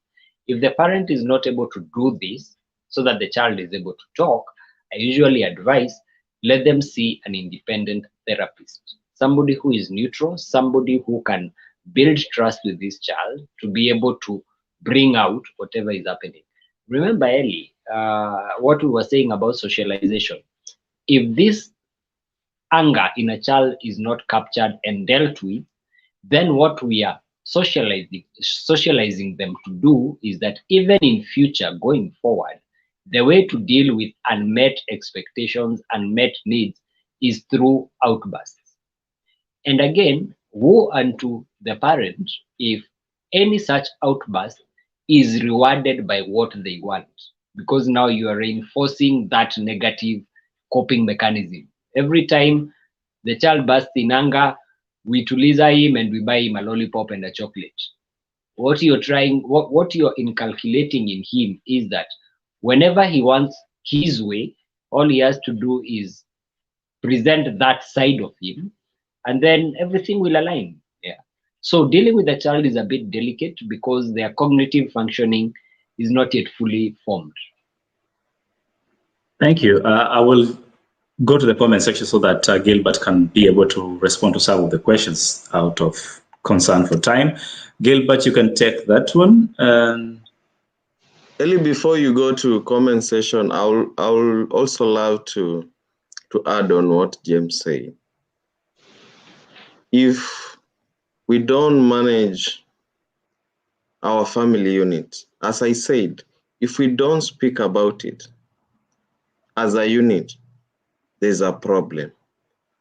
If the parent is not able to do this so that the child is able to talk, I usually advise, let them see an independent therapist, somebody who is neutral, somebody who can build trust with this child to be able to bring out whatever is happening. Remember, Eli, what we were saying about socialization. If this anger in a child is not captured and dealt with, then what we are socializing them to do is that even in future going forward, the way to deal with unmet expectations, unmet needs, is through outbursts. And again, woe unto the parent if any such outburst is rewarded by what they want, because now you are reinforcing that negative coping mechanism. Every time the child bursts in anger, we tuliza him and we buy him a lollipop and a chocolate. what you're inculcating in him is that whenever he wants his way, all he has to do is present that side of him, and then everything will align. Yeah. So dealing with the child is a bit delicate because their cognitive functioning is not yet fully formed. Thank you. I will go to the comment section so that Gilbert can be able to respond to some of the questions out of concern for time. Gilbert, you can take that one. Eli, before you go to comment section, I will also love to add on what James said. If we don't manage our family unit, as I said, if we don't speak about it as a unit, there's a problem.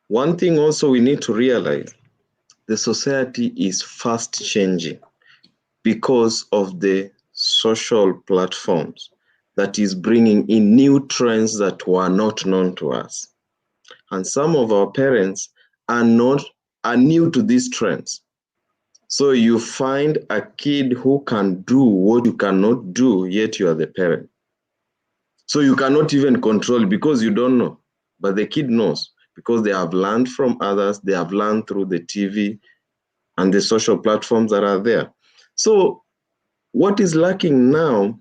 One thing also we need to realize, the society is fast changing because of the social platforms that is bringing in new trends that were not known to us. And some of our parents are new to these trends. So you find a kid who can do what you cannot do, yet you are the parent. So you cannot even control because you don't know, but the kid knows because they have learned from others, they have learned through the TV and the social platforms that are there. So what is lacking now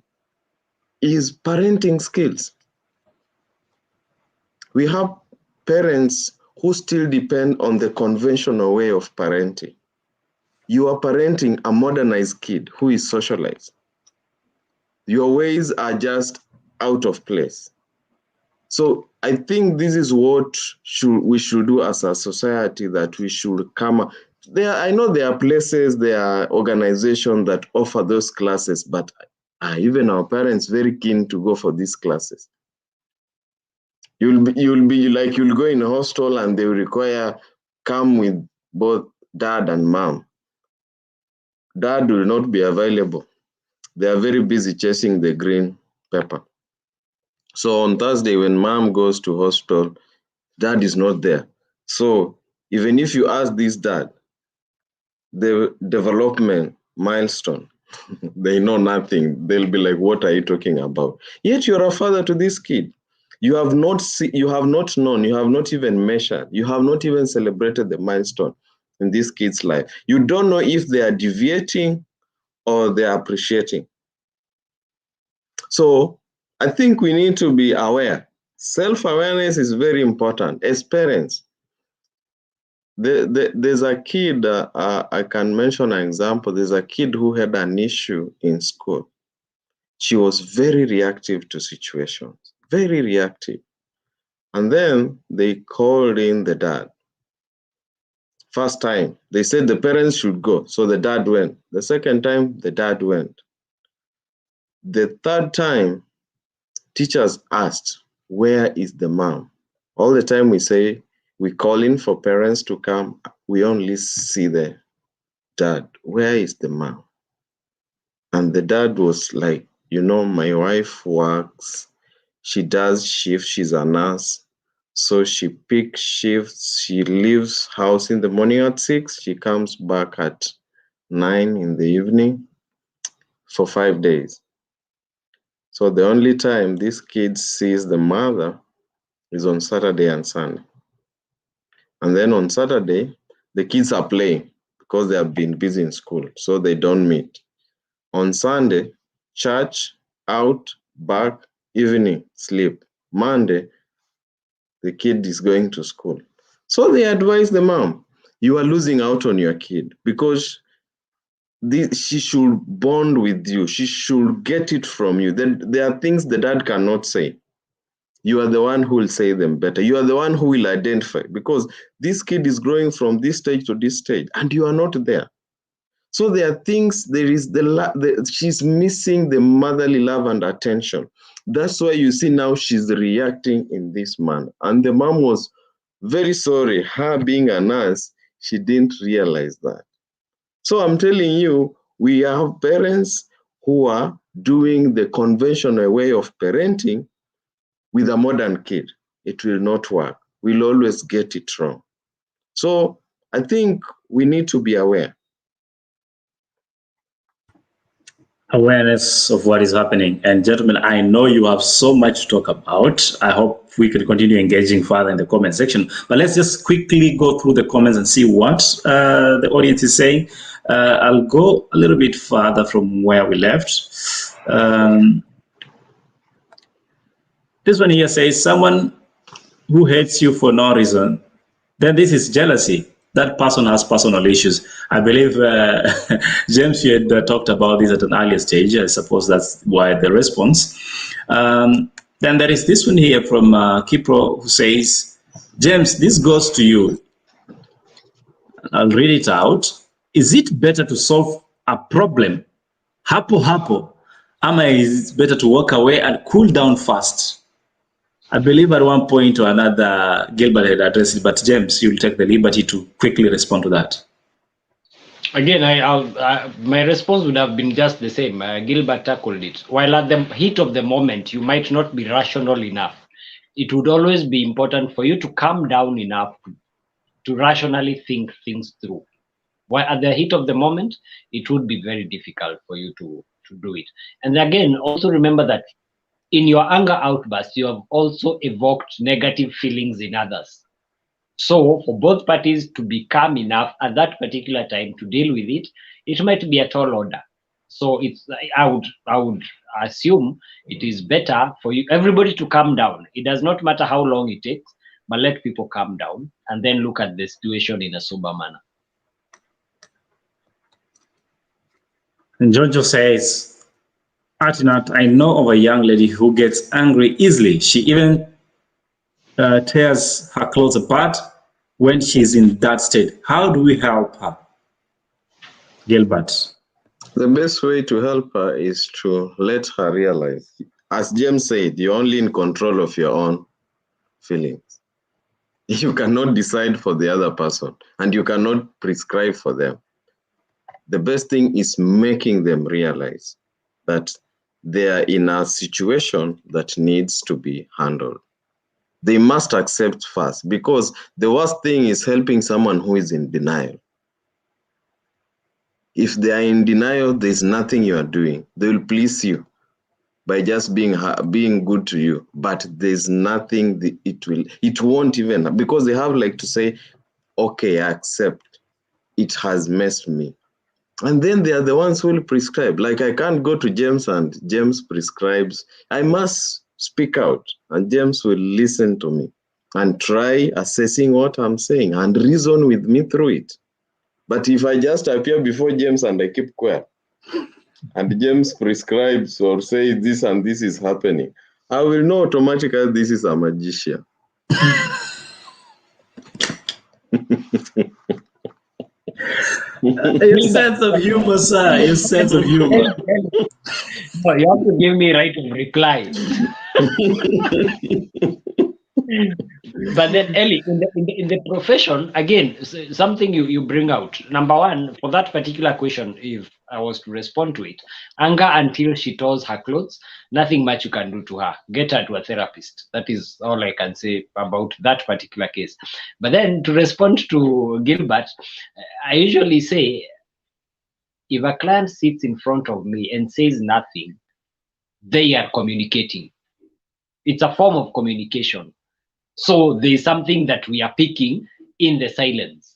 is parenting skills. We have parents who still depend on the conventional way of parenting. You are parenting a modernized kid who is socialized. Your ways are just out of place. So I think this is what we should do as a society, that we should come. I know there are places, there are organizations that offer those classes, but even our parents very keen to go for these classes. You'll go in a hostel and they will require come with both dad and mom. Dad will not be available. They are very busy chasing the green pepper. So on Thursday, when mom goes to hospital, dad is not there. So even if you ask this dad, the development milestone, they know nothing. They'll be like, what are you talking about? Yet you're a father to this kid. You have not known, you have not even measured, you have not even celebrated the milestone in this kid's life. You don't know if they are deviating or they are appreciating. So I think we need to be aware. Self-awareness is very important as parents. There's a kid, I can mention an example. There's a kid who had an issue in school. She was very reactive to situations, very reactive. And then they called in the dad. First time, they said the parents should go. So the dad went. The second time, the dad went. The third time, teachers asked, where is the mom? All the time we say, we call in for parents to come. We only see the dad. Where is the mom? And the dad was like, my wife works. She does shift. She's a nurse. So she picks shifts. She leaves house in the morning at 6. She comes back at 9 in the evening for 5 days. So the only time this kid sees the mother is on Saturday and Sunday. And then on Saturday, the kids are playing because they have been busy in school, so they don't meet. On Sunday, church, out, back, evening, sleep. Monday, the kid is going to school. So they advise the mom, you are losing out on your kid because she should bond with you. She should get it from you. Then there are things the dad cannot say. You are the one who will say them better. You are the one who will identify, because this kid is growing from this stage to this stage and you are not there. So there are things, she's missing the motherly love and attention. That's why you see now she's reacting in this manner. And the mom was very sorry. Her being a nurse, she didn't realize that. So I'm telling you, we have parents who are doing the conventional way of parenting with a modern kid. It will not work. We'll always get it wrong. So I think we need to be aware. awareness of what is happening. And gentlemen, I know you have so much to talk about. I hope we can continue engaging further in the comment section. But let's just quickly go through the comments and see what the audience is saying. I'll go a little bit further from where we left. This one here says, someone who hates you for no reason, then this is jealousy. That person has personal issues. I believe, James, you had talked about this at an earlier stage. I suppose that's why the response. Then there is this one here from Kipro who says, James, this goes to you. I'll read it out. Is it better to solve a problem hapo, ama is it better to walk away and cool down fast? I believe at one point or another, Gilbert had addressed it, but James, you'll take the liberty to quickly respond to that. Again, my response would have been just the same. Gilbert tackled it. While at the heat of the moment, you might not be rational enough. It would always be important for you to calm down enough to rationally think things through. While at the heat of the moment, it would be very difficult for you to do it. And again, also remember that in your anger outburst, you have also evoked negative feelings in others. So for both parties to be calm enough at that particular time to deal with it, it might be a tall order. So I would assume it is better for you, everybody, to calm down. It does not matter how long it takes, but let people calm down and then look at the situation in a sober manner. And Jojo says, Artinat, I know of a young lady who gets angry easily. She even tears her clothes apart when she's in that state. How do we help her? Gilbert. The best way to help her is to let her realize, as James said, you're only in control of your own feelings. You cannot decide for the other person, and you cannot prescribe for them. The best thing is making them realize that they are in a situation that needs to be handled. They must accept first, because the worst thing is helping someone who is in denial. If they are in denial, there's nothing you are doing. They will please you by just being good to you, but there's nothing it won't even, because they have like to say, okay, I accept, it has messed me. And then they are the ones who will prescribe. Like, I can't go to James and James prescribes. I must speak out, and James will listen to me and try assessing what I'm saying and reason with me through it. But if I just appear before James and I keep quiet, and James prescribes or says this and this is happening, I will know automatically this is a magician. Your sense of humor, sir. Your sense of humor. No, you have to give me right of reply. But then, Eli, in the profession, again, something you bring out. Number one, for that particular question, if I was to respond to it, anger until she tears her clothes, nothing much you can do to her. Get her to a therapist. That is all I can say about that particular case. But then, to respond to Gilbert, I usually say, if a client sits in front of me and says nothing, they are communicating. It's a form of communication. So there's something that we are picking in the silence.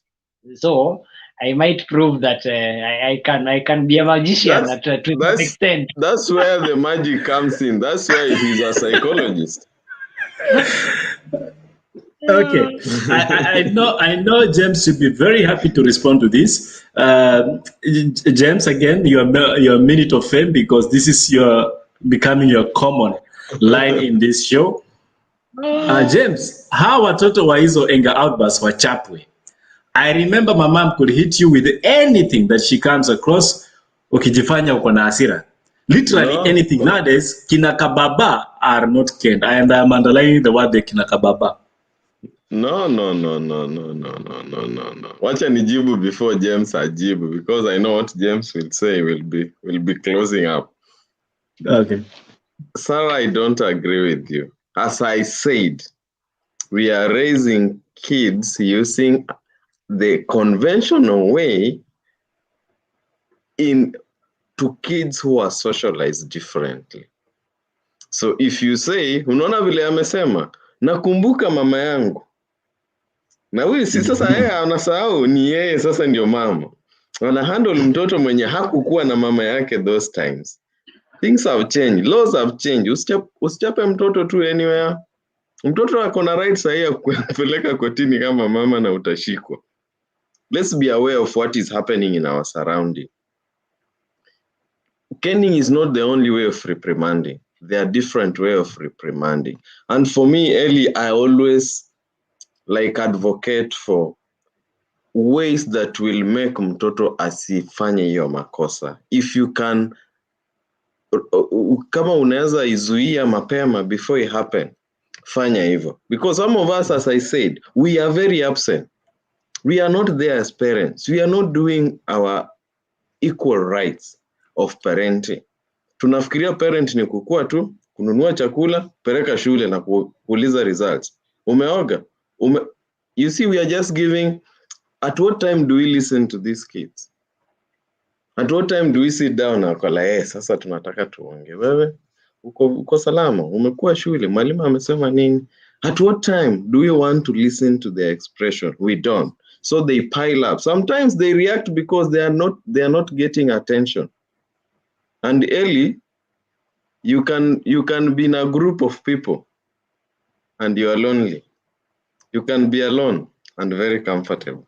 So I might prove that I can be a magician to an extent. That's where the magic comes in. That's why he's a psychologist. Okay, I know James should be very happy to respond to this. James, again, your minute of fame, because this is becoming your common line in this show. James, how watoto wa hizo anger outbursts wachapwe? I remember my mom could hit you with anything that she comes across ukijifanya uko na hasira. Literally anything. Nowadays, kinakababa are not canned. And I'm underlining the word kinakababa. No. Wacha nijibu before James ajibu, because I know what James will say will be closing up. Okay. Sarah, I don't agree with you. As I said, we are raising kids using the conventional way to to kids who are socialized differently. So if you say, unaona vile amesema, nakumbuka mama yangu, na huyu si sasa yeye anasahau ni yeye sasa ndio mama. Wana handle mtoto mwenye hakukuwa na mama yake those times. Things have changed, laws have changed. Usichape mtoto tu anywhere. Mtoto ako na right sahi ya kupeleka kotini kama mama na utashikwa. Let's be aware of what is happening in our surrounding. Caning is not the only way of reprimanding. There are different ways of reprimanding. And for me, Eli, I always advocate for ways that will make mtoto asifanye hiyo makosa. If you can, kama unaweza izuia mapema before it happen, fanya hivyo. Because some of us, as I said, we are very absent. We are not there as parents. We are not doing our equal rights of parenting. Tunafikiria parent ni kukua tu, kununua chakula, peleka shule na kuuliza results. Umeoga? You see, we are just giving. At what time do we listen to these kids? At what time do we sit down na kala sasa tunataka tuonge. Wewe uko salama, umekuwa shule, mwalimu amesema nini? At what time do we want to listen to their expression? We don't. So they pile up. Sometimes they react because they are not getting attention. And Eli, you can be in a group of people and you are lonely. You can be alone and very comfortable.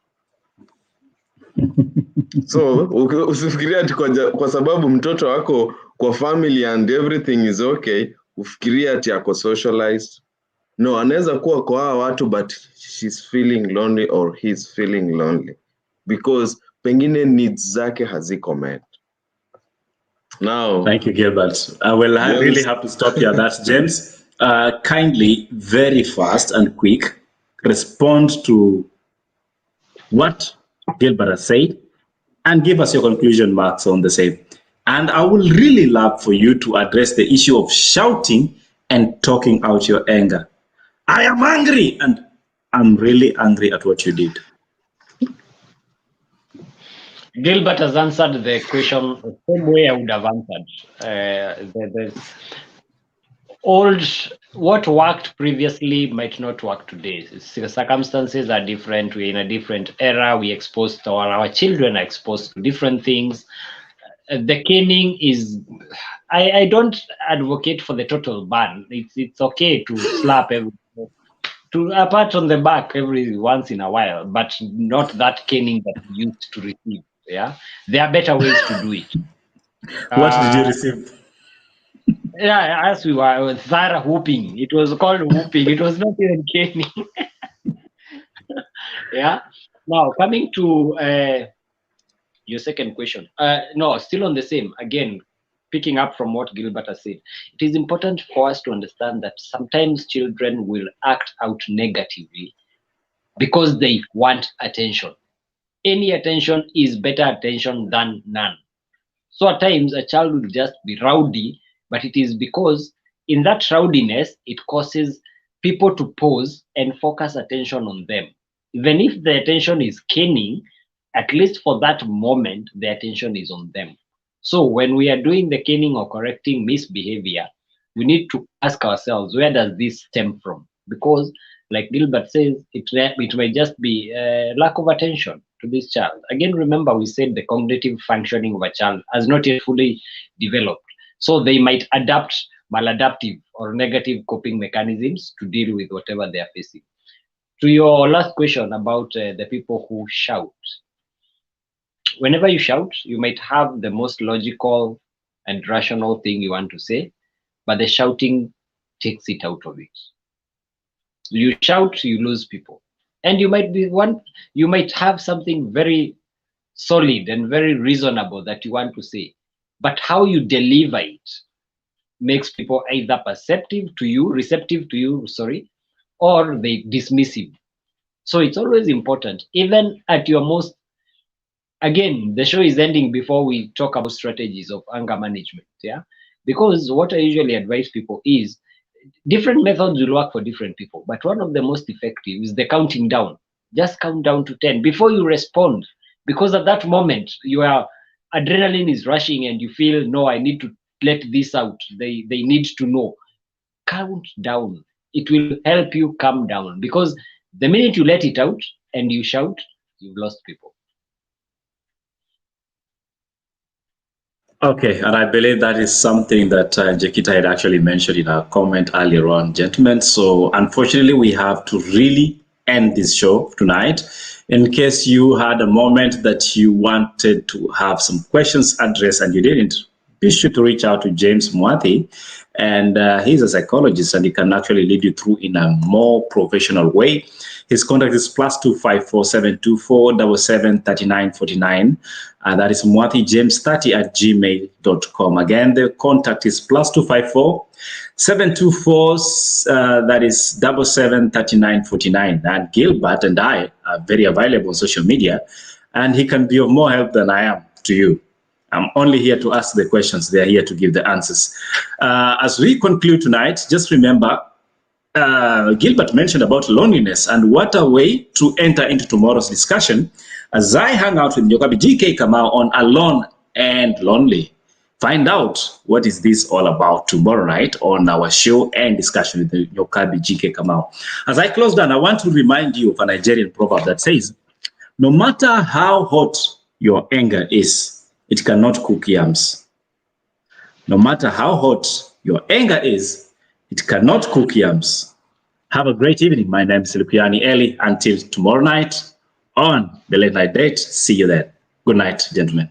So usifikiria ati kwa sababu mtoto wako kwa family and everything is okay, ufikiria ati ako socialized. No, anaweza kuwa kwa hawa watu but she's feeling lonely or he's feeling lonely because pengine needs zake haziko met. Now, thank you, Gilbert. Well, I really have to stop here. That's James. Kindly, very fast and quick, respond to what Gilbert has said and give us your conclusion marks on the same. And I would really love for you to address the issue of shouting and talking out your anger. I am angry and I'm really angry at what you did. Gilbert has answered the question the same way I would have answered. What worked previously might not work today. Circumstances are different. We're in a different era. Our children are exposed to different things. The caning is, I don't advocate for the total ban. It's okay to slap a pat on the back every once in a while, but not that caning that we used to receive. Yeah, there are better ways to do it. What did you receive? Yeah, as we were Zara whooping. It was called whooping. It was not even caning. Yeah. Now coming to your second question. No, still on the same. Again, picking up from what Gilbert has said, it is important for us to understand that sometimes children will act out negatively because they want attention. Any attention is better attention than none. So at times a child will just be rowdy, but it is because in that rowdiness, it causes people to pause and focus attention on them. Even if the attention is caning, at least for that moment, the attention is on them. So when we are doing the caning or correcting misbehavior, we need to ask ourselves, where does this stem from? Because like Gilbert says, it may just be lack of attention to this child. Again, remember we said the cognitive functioning of a child has not yet fully developed. So they might adapt maladaptive or negative coping mechanisms to deal with whatever they are facing. To your last question about the people who shout. Whenever you shout, you might have the most logical and rational thing you want to say, but the shouting takes it out of it. You shout, you lose people. And you might have something very solid and very reasonable that you want to say, but how you deliver it makes people either receptive to you, or they dismissive. So it's always important, even at your most, again, the show is ending before we talk about strategies of anger management. Yeah, because what I usually advise people is different methods will work for different people, but one of the most effective is the counting down. Just count down to 10 before you respond, because at that moment you are adrenaline is rushing and you feel, no, I need to let this out. They need to know. Count down. It will help you calm down, because the minute you let it out and you shout, you've lost people. Okay, and I believe that is something that Jekita had actually mentioned in our comment earlier on, gentlemen. So unfortunately, we have to really end this show tonight. In case you had a moment that you wanted to have some questions addressed and you didn't, be sure to reach out to James Mwathi, and he's a psychologist and he can actually lead you through in a more professional way. His contact is +254 724 773949, and that is mwathijamesmwathi@gmail.com. Again, the contact is +254 724 that is 773949. And Gilbert and I are very available on social media, and he can be of more help than I am to you. I'm only here to ask the questions. They're here to give the answers. As we conclude tonight, just remember, Gilbert mentioned about loneliness, and what a way to enter into tomorrow's discussion as I hang out with Nyokabi GK Kamau on Alone and Lonely. Find out what is this all about tomorrow night on our show and discussion with Nyokabi GK Kamau. As I close down, I want to remind you of a Nigerian proverb that says, no matter how hot your anger is, it cannot cook yams. No matter how hot your anger is, it cannot cook yams. Have a great evening. My name is Likuyani Eli. Until tomorrow night on the Late Night Date. See you then. Good night, gentlemen.